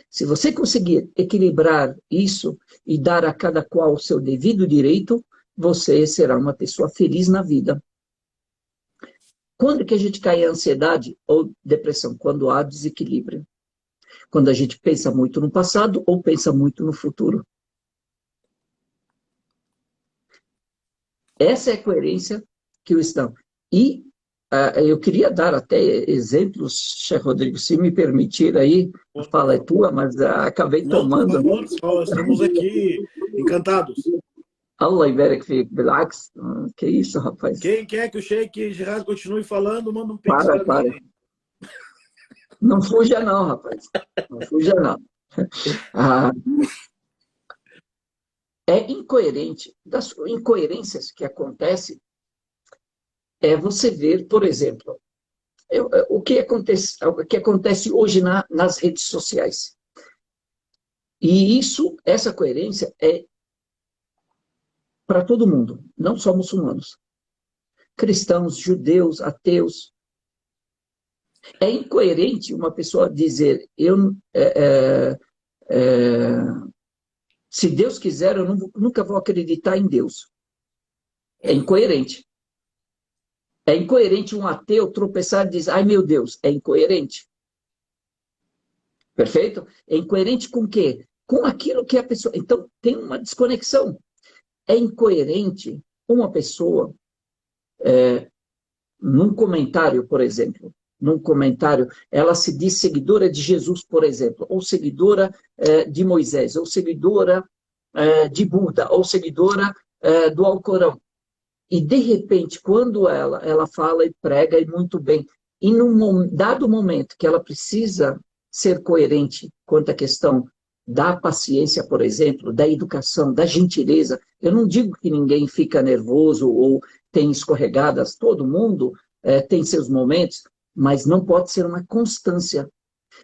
Se você conseguir equilibrar isso e dar a cada qual o seu devido direito, você será uma pessoa feliz na vida. Quando que a gente cai em ansiedade ou depressão? Quando há desequilíbrio. Quando a gente pensa muito no passado ou pensa muito no futuro. Essa é a coerência que o Islã. E eu queria dar até exemplos, Sheikh Rodrigo, se me permitir aí, a fala é tua, mas acabei Não, tomando. por favor, estamos aqui encantados. Allah Ibarak Fik, Bilaks. Que isso, rapaz? Quem quer que o Sheikh Gerard continue falando, manda um pix para Para. mim. Não fuja não, rapaz. Não fuja não. Ah, é incoerente. Das incoerências que acontecem é você ver, por exemplo, o que acontece hoje nas redes sociais. E essa coerência é para todo mundo, não só muçulmanos. Cristãos, judeus, ateus. É incoerente uma pessoa dizer, se Deus quiser, eu nunca vou acreditar em Deus. É incoerente. É incoerente um ateu tropeçar e dizer, ai meu Deus, é incoerente. Perfeito? É incoerente com o quê? Com aquilo que a pessoa... Então, tem uma desconexão. É incoerente uma pessoa, num comentário, por exemplo, ela se diz seguidora de Jesus, por exemplo, ou seguidora de Moisés, ou seguidora de Buda, ou seguidora do Alcorão. E, de repente, quando ela fala e prega e muito bem, e num dado momento que ela precisa ser coerente quanto à questão da paciência, por exemplo, da educação, da gentileza, eu não digo que ninguém fica nervoso ou tem escorregadas, todo mundo tem seus momentos, mas não pode ser uma constância.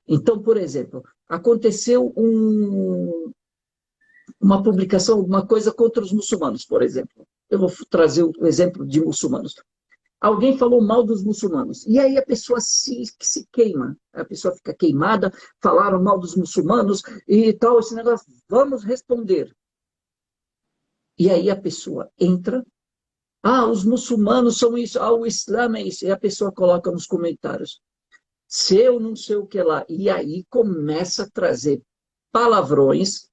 Então, por exemplo, aconteceu uma publicação, alguma coisa contra os muçulmanos, por exemplo. Eu vou trazer o exemplo de muçulmanos. Alguém falou mal dos muçulmanos. E aí a pessoa se queima. A pessoa fica queimada, falaram mal dos muçulmanos e tal, esse negócio. Vamos responder. E aí a pessoa entra. Ah, os muçulmanos são isso. Ah, o Islã é isso. E a pessoa coloca nos comentários. Seu não sei o que lá. E aí começa a trazer palavrões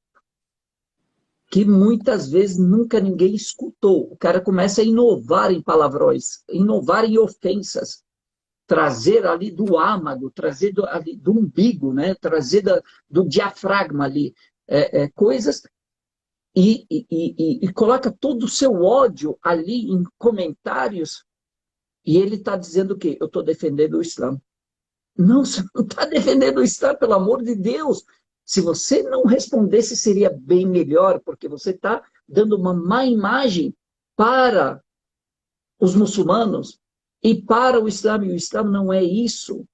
que muitas vezes nunca ninguém escutou. O cara começa a inovar em palavrões, inovar em ofensas, trazer ali do âmago, trazer ali do umbigo, né? Trazer do diafragma ali, coisas, e coloca todo o seu ódio ali em comentários, e ele está dizendo o quê? Eu estou defendendo o Islã. Não, você não está defendendo o Islã, pelo amor de Deus. Se você não respondesse, seria bem melhor, porque você está dando uma má imagem para os muçulmanos e para o Islã. E o Islã não é isso.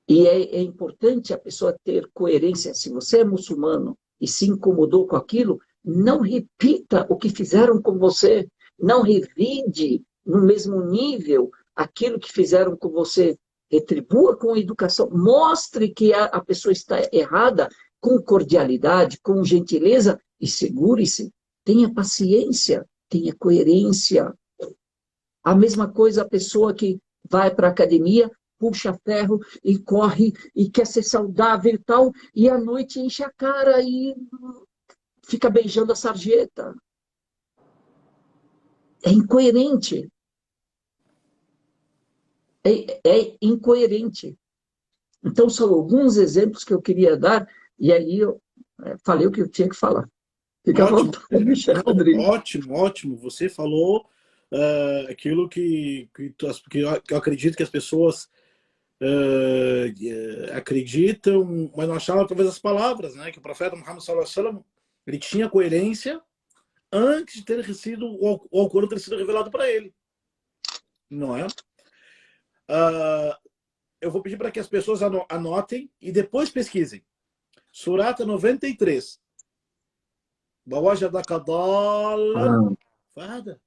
E é importante a pessoa ter coerência. Se você é muçulmano e se incomodou com aquilo, não repita o que fizeram com você. Não revide no mesmo nível aquilo que fizeram com você. Retribua com educação. Mostre que a pessoa está errada com cordialidade, com gentileza e segure-se. Tenha paciência, tenha coerência. A mesma coisa a pessoa que vai para a academia, puxa ferro e corre e quer ser saudável e tal, e à noite enche a cara e fica beijando a sarjeta. É incoerente. É incoerente. Então, são alguns exemplos que eu queria dar, e aí eu falei o que eu tinha que falar. Fica à Ótimo. vontade, Não, Alexandre. ótimo, ótimo. Você falou aquilo que eu acredito que as pessoas acreditam, mas não achavam talvez as palavras, né? Que o profeta Muhammad sallallahu alaihi wasallam, ele tinha coerência antes de ter sido o Alcorão ter sido revelado para ele, não é? Eu vou pedir para que as pessoas anotem e depois pesquisem. Surata 93. Bawajadaka dalan fahada.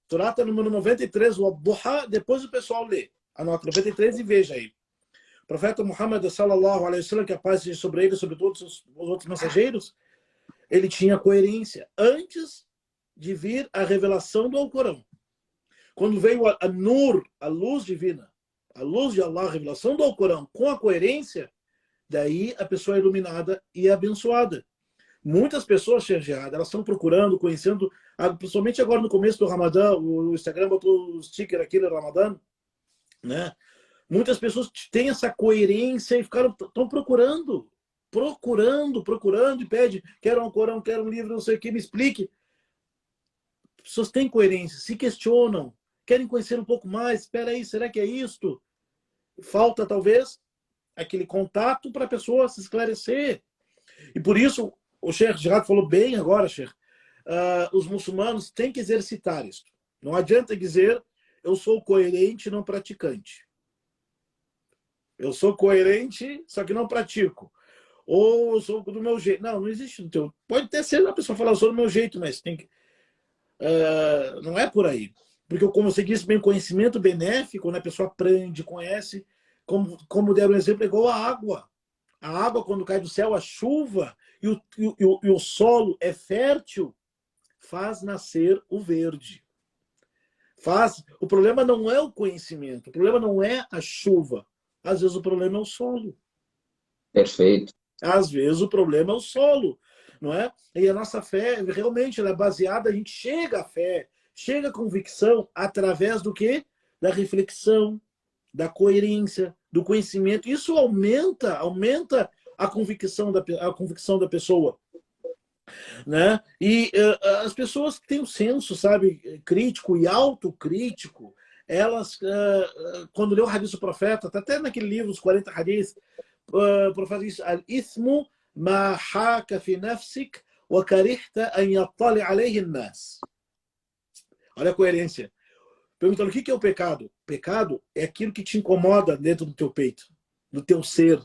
Surata número 93, o Duha, depois o pessoal lê. Anota 93 e veja aí. O profeta Muhammad sallallahu alaihi wasallam, que a paz seja sobre ele e sobre todos os outros mensageiros, ele tinha coerência antes de vir a revelação do Alcorão. Quando veio a Nur, a luz divina, a luz de Allah, a revelação do Alcorão, com a coerência, daí a pessoa é iluminada e é abençoada. Muitas pessoas, Sheikh Jihad, elas estão procurando, conhecendo, principalmente agora no começo do Ramadã, o Instagram botou o sticker aqui do Ramadã, né? Muitas pessoas têm essa coerência e estão procurando e pede, quero um Corão, quero um livro, não sei o que, me explique. As pessoas têm coerência, se questionam, querem conhecer um pouco mais, espera aí, será que é isto? falta talvez aquele contato para a pessoa se esclarecer. E por isso, o Sheikh Gerard falou bem agora, Sheikh, os muçulmanos têm que exercitar isso. Não adianta dizer, eu sou coerente, não praticante. Eu sou coerente, só que não pratico. Ou eu sou do meu jeito. Não, não existe no teu. Pode até ser a pessoa falar, eu sou do meu jeito, mas tem que. Não é por aí. Porque, como você disse bem, conhecimento benéfico, quando a pessoa aprende, conhece, como deram um exemplo, é igual a água. A água, quando cai do céu, a chuva, e o solo é fértil, faz nascer o verde. O problema não é o conhecimento, o problema não é a chuva. Às vezes o problema é o solo. Perfeito. Às vezes o problema é o solo, não é? E a nossa fé, realmente, ela é baseada, a gente chega à fé, chega à convicção através do quê? Da reflexão, da coerência, do conhecimento. Isso aumenta a convicção da pessoa, né? E as pessoas que têm um senso, sabe, crítico e autocrítico, elas, quando lê o hadith do profeta, tá até naquele livro, os 40 hadiths, o profeta diz: Al-ithmu ma haka fi nafsik wa karihta an yattali alayhi an-nas. Olha a coerência. Perguntando o que é o pecado? Pecado é aquilo que te incomoda dentro do teu peito, do teu ser.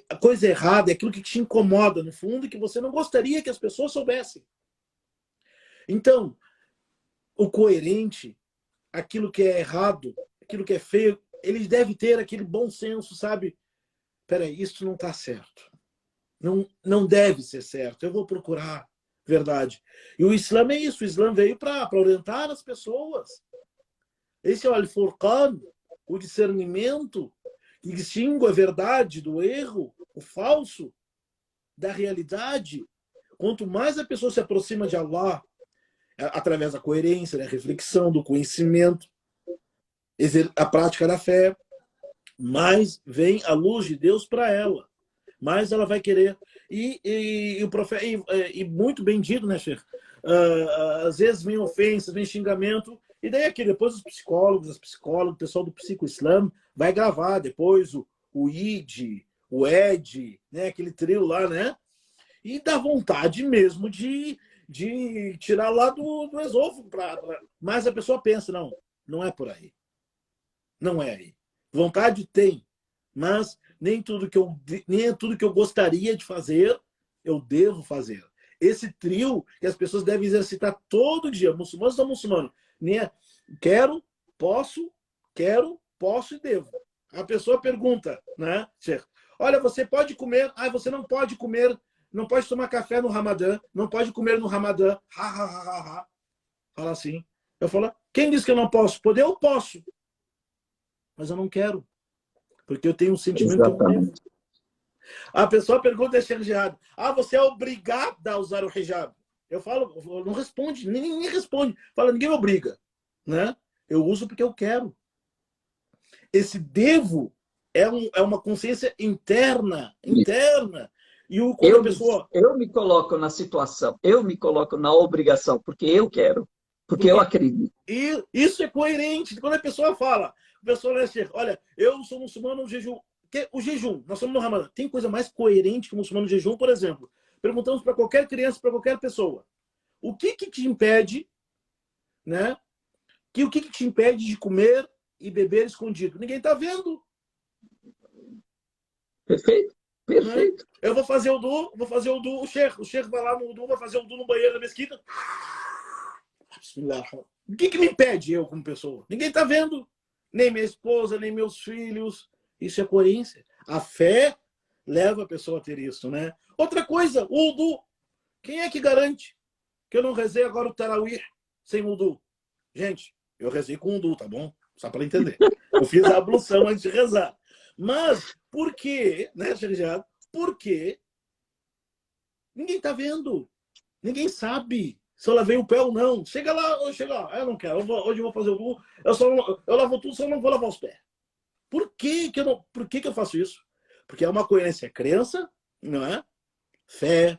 A coisa errada é aquilo que te incomoda no fundo e que você não gostaria que as pessoas soubessem. Então, o coerente, aquilo que é errado, aquilo que é feio, ele deve ter aquele bom senso, sabe? Peraí, isso não está certo. Não deve ser certo. Eu vou procurar verdade. E o Islã é isso. O Islã veio para orientar as pessoas. Esse é o Al-Furqan, o discernimento que distingue a verdade do erro, o falso, da realidade. Quanto mais a pessoa se aproxima de Allah, através da coerência, da reflexão, do conhecimento, a prática da fé, mais vem a luz de Deus para ela. Mais ela vai querer. E o profeta, e muito bem dito, né, Sheikh? Às vezes vem ofensas, vem xingamento, e daí aqui, depois os psicólogos, as psicólogas, o pessoal do Psico-Islam vai gravar depois o ID, o ED, né, aquele trio lá, né? E dá vontade mesmo de tirar lá do esôfago. Mas a pessoa pensa, não é por aí. Não é aí. Vontade tem, mas nem é tudo que eu gostaria de fazer, eu devo fazer. Esse trio que as pessoas devem exercitar todo dia, muçulmanos ou muçulmanos. Quero, posso e devo. A pessoa pergunta, né? Olha, você pode comer, você não pode comer, não pode tomar café no Ramadã, não pode comer no Ramadã. Fala assim. Eu falo, quem disse que eu não posso? Poder eu posso, mas eu não quero. Porque eu tenho um sentimento que eu devo. Exatamente. A pessoa pergunta a Sheikh Gerard, você é obrigado a usar o hijab? Eu falo, não responde, ninguém responde. Fala, ninguém me obriga, né? Eu uso porque eu quero. Esse devo é uma consciência interna. E quando a pessoa... Eu me coloco na situação, eu me coloco na obrigação, porque eu quero, porque eu acredito. E isso é coerente. Quando a pessoa fala, o pessoal vai dizer, olha, eu sou muçulmano no jejum. O jejum, nós somos no Ramadã. Tem coisa mais coerente que o muçulmano no jejum, por exemplo? Perguntamos para qualquer criança, para qualquer pessoa, o que te impede, né? O que te impede de comer e beber escondido? Ninguém está vendo. Perfeito? Perfeito. Né? Eu vou fazer o Sheikh vai lá no Udu, vai fazer o Udu no banheiro da mesquita. O que me impede eu como pessoa? Ninguém está vendo. Nem minha esposa, nem meus filhos. Isso é coerência. A fé leva a pessoa a ter isso, né? Outra coisa, o Udu. Quem é que garante que eu não rezei agora o Tarawih sem Udu? Gente, eu rezei com Udu, tá bom? Só para entender. Eu fiz a ablução antes de rezar. Mas por quê, né, Xerigiado? Por quê? Ninguém está vendo. Ninguém sabe se eu lavei o pé ou não. Chega lá, eu não quero. Hoje eu vou fazer o Udu. Eu lavo tudo, só não vou lavar os pés. Por que eu faço isso? Porque é uma coerência. Crença, não é? Fé.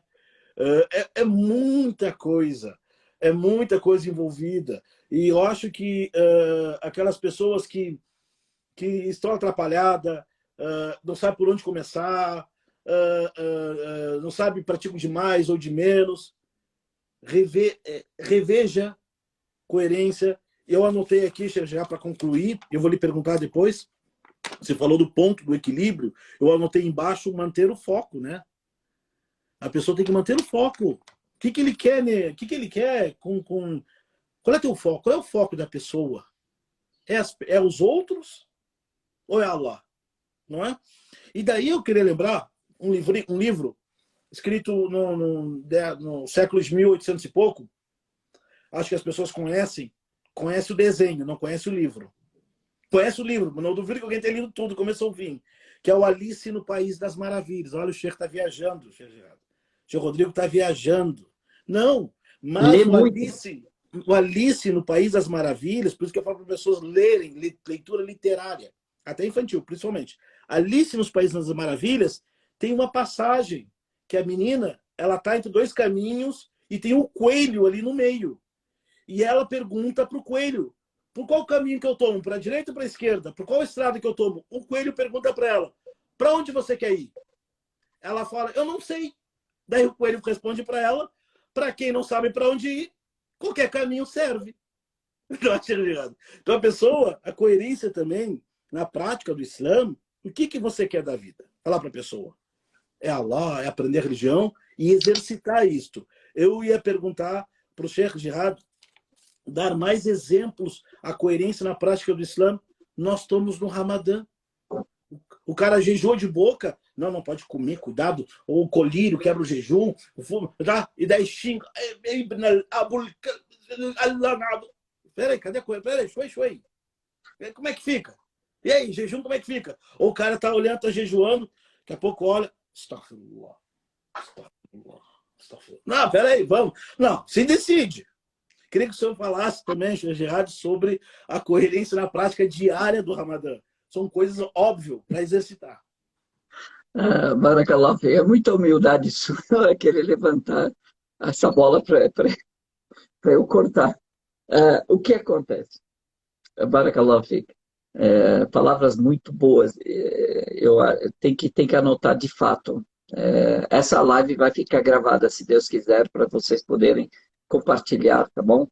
É muita coisa. É muita coisa envolvida. E eu acho que aquelas pessoas que que estão atrapalhadas, não sabe por onde começar, não sabe praticam de mais ou de menos. Reveja coerência. Eu anotei aqui, já para concluir, eu vou lhe perguntar depois. Você falou do ponto do equilíbrio, eu anotei embaixo manter o foco, né? A pessoa tem que manter o foco. O que ele quer, né? O que ele quer com... Qual é teu foco? Qual é o foco da pessoa? É os outros ou é Allah? Não é? E daí eu queria lembrar um livro escrito no século de 1800 e pouco. Acho que as pessoas conhecem o desenho, não conhecem o livro. Conhece o livro, mas não duvido que alguém tenha lido tudo, começou ao fim. Que é o Alice no País das Maravilhas. Olha, o Sheikh está viajando, o Sheikh Rodrigo está viajando. Não, mas Lê muito. o Alice no País das Maravilhas, por isso que eu falo para as pessoas lerem, leitura literária, até infantil, principalmente. Alice nos Países das Maravilhas tem uma passagem que a menina, ela está entre dois caminhos e tem um coelho ali no meio. E ela pergunta para o coelho, por qual caminho que eu tomo? Para a direita ou para a esquerda? Por qual estrada que eu tomo? O coelho pergunta para ela, para onde você quer ir? Ela fala, eu não sei. Daí o coelho responde para ela, para quem não sabe para onde ir, qualquer caminho serve. Então a pessoa, a coerência também, na prática do Islã, o que você quer da vida? Falar para a pessoa. É Allah, é aprender a religião e exercitar isto. Eu ia perguntar para o Sheikh Jihad dar mais exemplos à coerência na prática do Islã. Nós estamos no Ramadã. O cara jejua de boca, não pode comer, cuidado, ou o colírio quebra o jejum, tá? E daí xinga. Peraí, cadê a coisa? Peraí, shuei. Como é que fica? E aí, jejum, como é que fica? Ou o cara tá olhando, tá jejuando, daqui a pouco olha, Astaghfirullah. Não, peraí, vamos. Não, se decide. Queria que o senhor falasse também, Gerard, sobre a coerência na prática diária do Ramadã. São coisas óbvias para exercitar. Barakallah, é muita humildade sua querer levantar essa bola para eu cortar. O que acontece? Barakallah, palavras muito boas. Eu tenho que anotar de fato. Essa live vai ficar gravada, se Deus quiser, para vocês poderem compartilhar, tá bom? O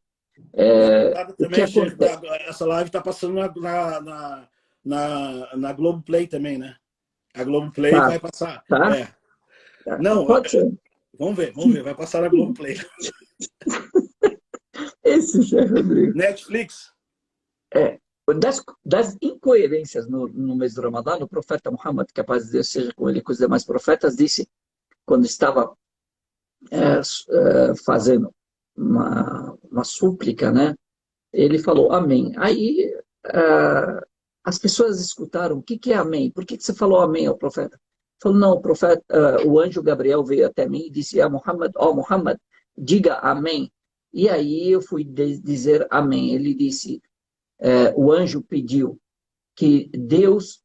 que Também, acontece? essa live está passando na Globoplay também, né? A Globoplay Tá, vai passar. tá? Não, Pode ser. vamos ver, vai passar na Globoplay. Esse, Chefe Rodrigo. Netflix. Das incoerências no mês do Ramadã, o profeta Muhammad, que a paz de Deus seja com ele e com os demais profetas, disse, quando estava fazendo uma súplica, né? Ele falou amém. Aí as pessoas escutaram, o que é amém? Por que você falou amém ao profeta? Falou, não, o profeta, o anjo Gabriel veio até mim e disse, Muhammad, Muhammad, diga amém. E aí eu fui dizer amém. Ele disse, o anjo pediu que Deus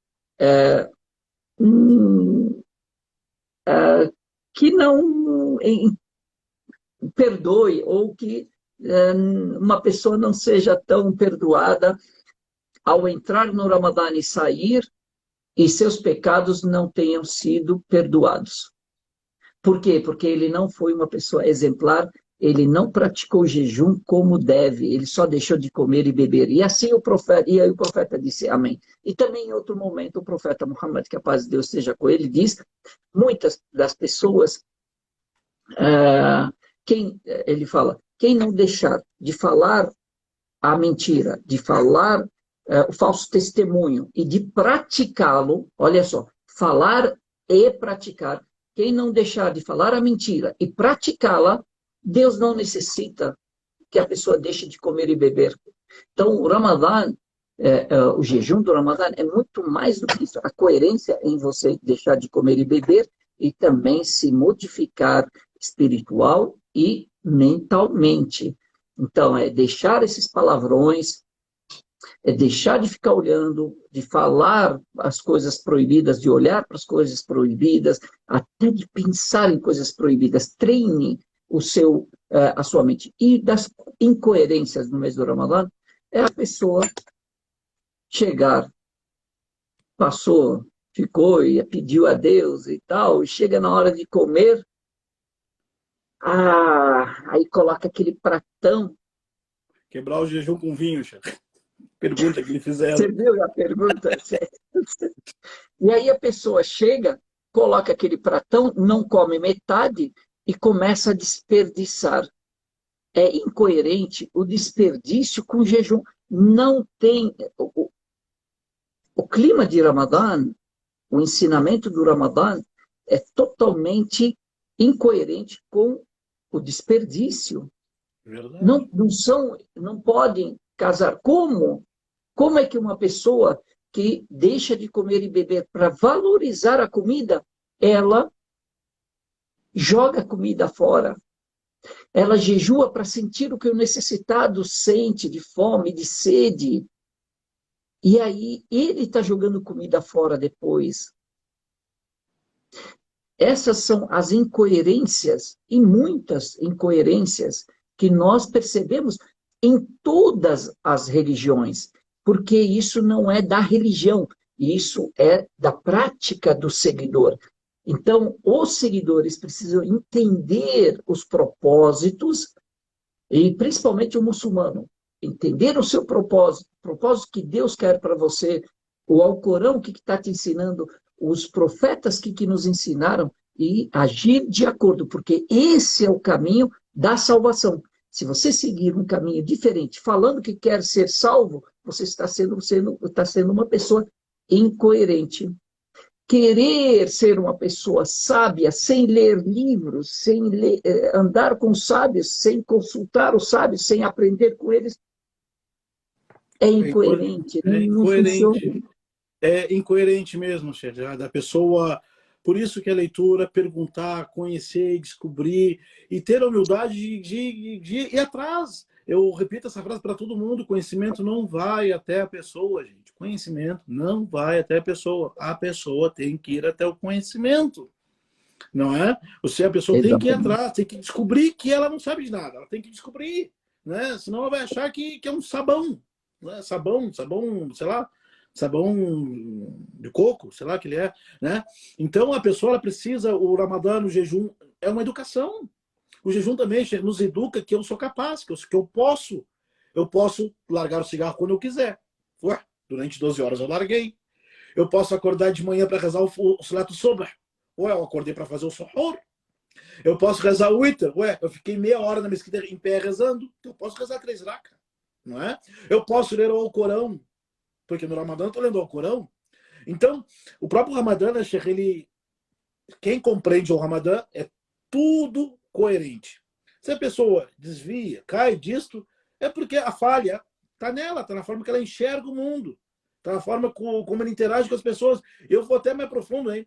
que não perdoe ou que uma pessoa não seja tão perdoada ao entrar no Ramadã e sair e seus pecados não tenham sido perdoados. Por quê? Porque ele não foi uma pessoa exemplar, ele não praticou jejum como deve, ele só deixou de comer e beber. E assim e aí o profeta disse amém. E também em outro momento o profeta Muhammad, que a paz de Deus esteja com ele, diz, muitas das pessoas, ele fala, quem não deixar de falar a mentira, de falar o falso testemunho e de praticá-lo, olha só, falar e praticar, quem não deixar de falar a mentira e praticá-la, Deus não necessita que a pessoa deixe de comer e beber. Então, o Ramadã, o jejum do Ramadã é muito mais do que isso. A coerência em você deixar de comer e beber e também se modificar espiritual e mentalmente. Então, é deixar esses palavrões, é deixar de ficar olhando, de falar as coisas proibidas, de olhar para as coisas proibidas, até de pensar em coisas proibidas. Treine a sua mente. E das incoerências no mês do Ramadã, é a pessoa chegar passou, ficou e pediu a Deus e tal, e chega na hora de comer, aí coloca aquele pratão. Quebrar o jejum com vinho, chefe. Pergunta que lhe Você fizeram. viu a pergunta? E aí a pessoa chega, coloca aquele pratão, não come metade e começa a desperdiçar. É incoerente o desperdício com o jejum. Não tem. O clima de Ramadã, o ensinamento do Ramadã, é totalmente incoerente com o desperdício. Verdade. Não podem casar. Como? Como é que uma pessoa que deixa de comer e beber para valorizar a comida, ela joga a comida fora? Ela jejua para sentir o que o necessitado sente de fome, de sede. E aí ele está jogando comida fora depois. Essas são as incoerências, e muitas incoerências, que nós percebemos em todas as religiões, porque isso não é da religião, isso é da prática do seguidor. Então, os seguidores precisam entender os propósitos, e principalmente o muçulmano, entender o seu propósito, o propósito que Deus quer para você, o Alcorão que está te ensinando, os profetas que nos ensinaram, e agir de acordo, porque esse é o caminho da salvação. Se você seguir um caminho diferente, falando que quer ser salvo, você está sendo uma pessoa incoerente. Querer ser uma pessoa sábia sem ler livros, andar com sábios, sem consultar os sábios, sem aprender com eles, é incoerente, É não funciona. incoerente. É incoerente mesmo, chefe, da pessoa. Por isso que a leitura, perguntar, conhecer, descobrir e ter a humildade de ir atrás. Eu repito essa frase para todo mundo: conhecimento não vai até a pessoa, gente. Conhecimento não vai até a pessoa. A pessoa tem que ir até o conhecimento, não é? A pessoa tem que ir Exatamente. atrás, tem que descobrir que ela não sabe de nada. Ela tem que descobrir, né? Senão ela vai achar que é um sabão, né? Sabão, sei lá, sabão de coco, sei lá que ele é, né? Então a pessoa ela precisa, o Ramadã, o jejum, é uma educação. O jejum também nos educa que eu sou capaz, que eu posso largar o cigarro quando eu quiser. Ué, durante 12 horas eu larguei. Eu posso acordar de manhã para rezar o Salat Sobh. Ué, eu acordei para fazer o Suhoor. Eu posso rezar o Witr. Ué, eu fiquei meia hora na mesquita em pé rezando. Então eu posso rezar 3 raka, não é? Eu posso ler o Alcorão, porque no Ramadã eu estou lendo o Alcorão. Então, o próprio Ramadã, né, Sheikh, quem compreende o Ramadã é tudo coerente. Se a pessoa desvia, cai disto, é porque a falha está nela, está na forma que ela enxerga o mundo, está na forma como ela interage com as pessoas. Eu vou até mais profundo, hein?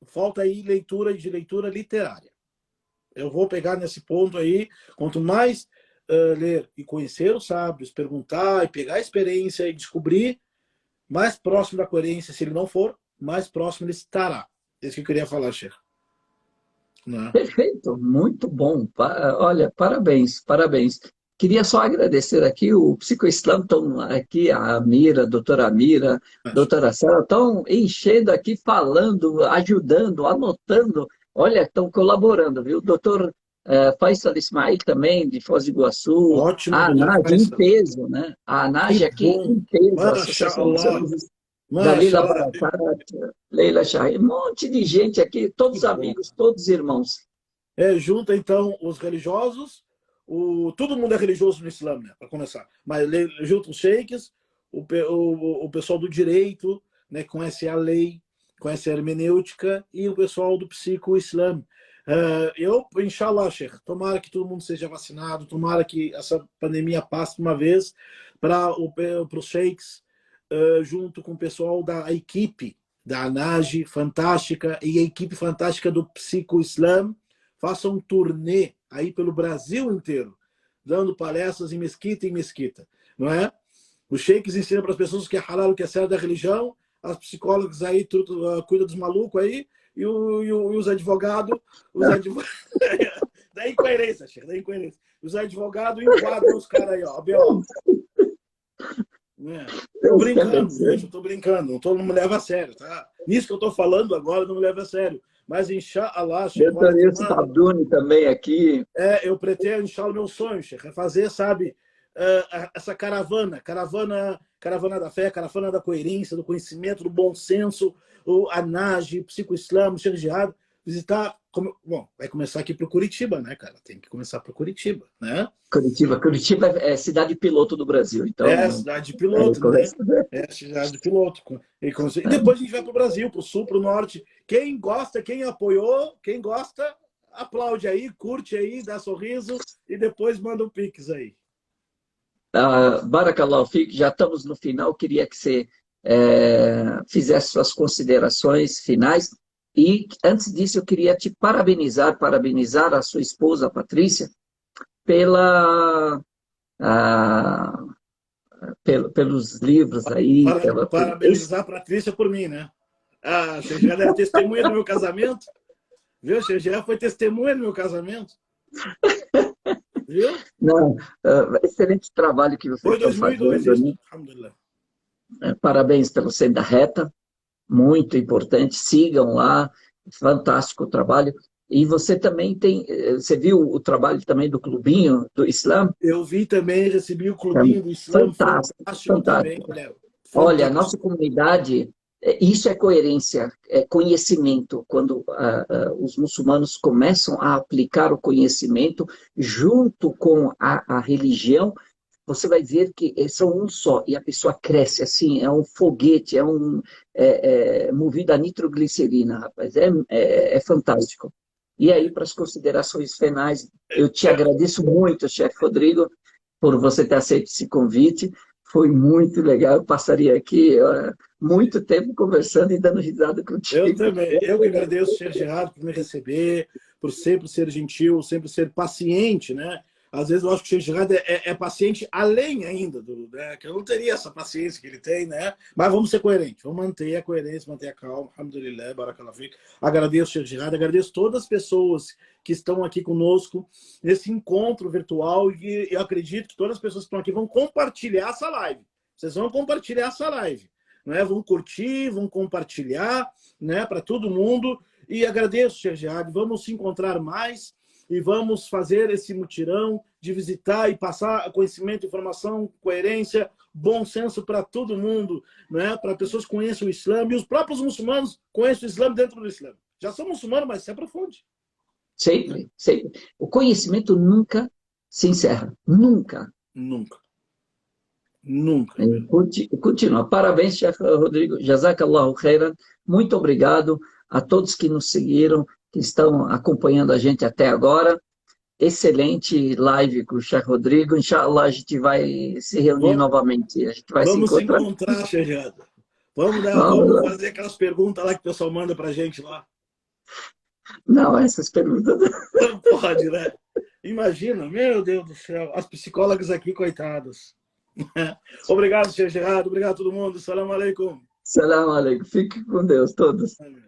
Falta aí leitura literária. Eu vou pegar nesse ponto aí, quanto mais ler e conhecer os sábios, perguntar e pegar a experiência e descobrir, mais próximo da coerência, se ele não for, mais próximo ele estará. É isso que eu queria falar, Sheikh. Né? Perfeito, muito bom. Olha, parabéns, parabéns. Queria só agradecer aqui o Psicoislam, estão aqui a doutora Sara, estão enchendo aqui, falando, ajudando, anotando. Olha, estão colaborando, viu? Doutor Faisal Ismail também, de Foz do Iguaçu, Ótimo, a doutor ANAGE em Faisal. peso, né? A Que ANAGE aqui bom. em peso, a Associação MashaAllah. Nacional Dalila MashaAllah. Barakat, Leila Shahir, um monte de gente aqui, Que todos bom. amigos, todos irmãos. Junta, então, os religiosos. Todo mundo é religioso no Islã, né? Para começar. Mas junta os sheiks, o pessoal do direito, né? Conhece a lei, conhece a hermenêutica, e o pessoal do psico-islã. Inshallah, Sheikh, tomara que todo mundo seja vacinado, tomara que essa pandemia passe uma vez para os sheiks, junto com o pessoal da equipe da ANAGE, fantástica, e a equipe fantástica do psico-islã, façam um turnê aí pelo Brasil inteiro, dando palestras em mesquita, não é? Os sheiks ensinam para as pessoas o que é halal, o que é certo da religião, as psicólogas aí cuidam dos malucos aí, e os advogados, da incoerência, Sheikh, da incoerência. Os advogados enquadram os caras aí, ó. né? Tô Deus te brincando, abençoe. gente, eu tô brincando, não me leva a sério, tá? Nisso que eu tô falando agora, não me leva a sério. Mas, inshallah, Sheikh, Deus olha, Yusuf Abduni também aqui. eu pretendo, inshallah, meu sonho, Sheikh, é fazer, sabe, essa caravana da fé, caravana da coerência, do conhecimento, do bom senso, o Anaj, psico-islamo, Sheikh Jihad, visitar, bom, vai começar aqui pro Curitiba, né, cara? Tem que começar pro Curitiba, né? Curitiba é cidade piloto do Brasil, É, então cidade de é, piloto, né? É, cidade de piloto. E depois a gente vai para o Brasil, para o Sul, para o Norte. Quem gosta, quem apoiou, quem gosta, aplaude aí, curte aí, dá sorriso e depois manda um pix aí. Barakallahu Fik, já estamos no final, queria que você fizesse suas considerações finais. E antes disso, eu queria te parabenizar a sua esposa, Patrícia, pela, ah, pelos livros aí, Parabenizar a Patrícia por mim, né? Ah, você já é testemunha do meu casamento? Viu? Você já foi testemunha do meu casamento? Viu? Não, excelente trabalho que vocês Foi estão 2002 fazendo, isso. né? Alhamdulillah. Parabéns pelo Senda Reta, muito importante, sigam lá, fantástico o trabalho. E você também você viu o trabalho também do Clubinho do Islã? Eu vi também, recebi o É Clubinho do Islã, fantástico, fantástico também, fantástico. olha, Olha, a nossa fantástico. comunidade, isso é coerência, é conhecimento. Quando os muçulmanos começam a aplicar o conhecimento junto com a religião, você vai ver que são um só, e a pessoa cresce assim, é um foguete, movido a nitroglicerina, rapaz, é fantástico. E aí, para as considerações finais, eu te agradeço muito, chefe Rodrigo, por você ter aceito esse convite, foi muito legal, eu passaria aqui muito tempo conversando e dando risada Eu contigo. também. Eu que agradeço o Sheikh Gerardo por me receber, por sempre ser gentil, sempre ser paciente, né? Às vezes eu acho que o Sheikh Gerardo é paciente além ainda né? Que eu não teria essa paciência que ele tem, né? Mas vamos ser coerentes, vamos manter a coerência, manter a calma. Alhamdulillah, barakallahu fik. Agradeço o Sheikh Gerardo, agradeço todas as pessoas que estão aqui conosco nesse encontro virtual e eu acredito que todas as pessoas que estão aqui vão compartilhar essa live. Vocês vão compartilhar essa live. Né? Vão curtir, vão compartilhar, né, para todo mundo. E agradeço, Sheikh Jihad. Vamos se encontrar mais e vamos fazer esse mutirão de visitar e passar conhecimento, informação, coerência, bom senso para todo mundo, né? Para pessoas que conheçam o Islã e os próprios muçulmanos conheçam o Islã dentro do Islã. Já são muçulmanos, mas se aprofunde. Sempre, sempre. O conhecimento nunca se encerra, nunca. Nunca. Nunca. Continua. Parabéns, chefe Rodrigo. Jazakallahu khairan. Muito obrigado a todos que nos seguiram, que estão acompanhando a gente até agora. Excelente live com o chefe Rodrigo. Inshallah, a gente vai se reunir novamente. A gente vai se Vamos se encontrar. encontrar, Sheikh. Vamos Vamos lá. fazer aquelas perguntas lá que o pessoal manda pra gente lá. Não, essas perguntas. Não pode, né? Imagina, meu Deus do céu, as psicólogas aqui, coitadas. Obrigado, Sheikh Gerardo. Obrigado a todo mundo. Salam aleikum. Salam alaikum. Fique com Deus, todos. Amém.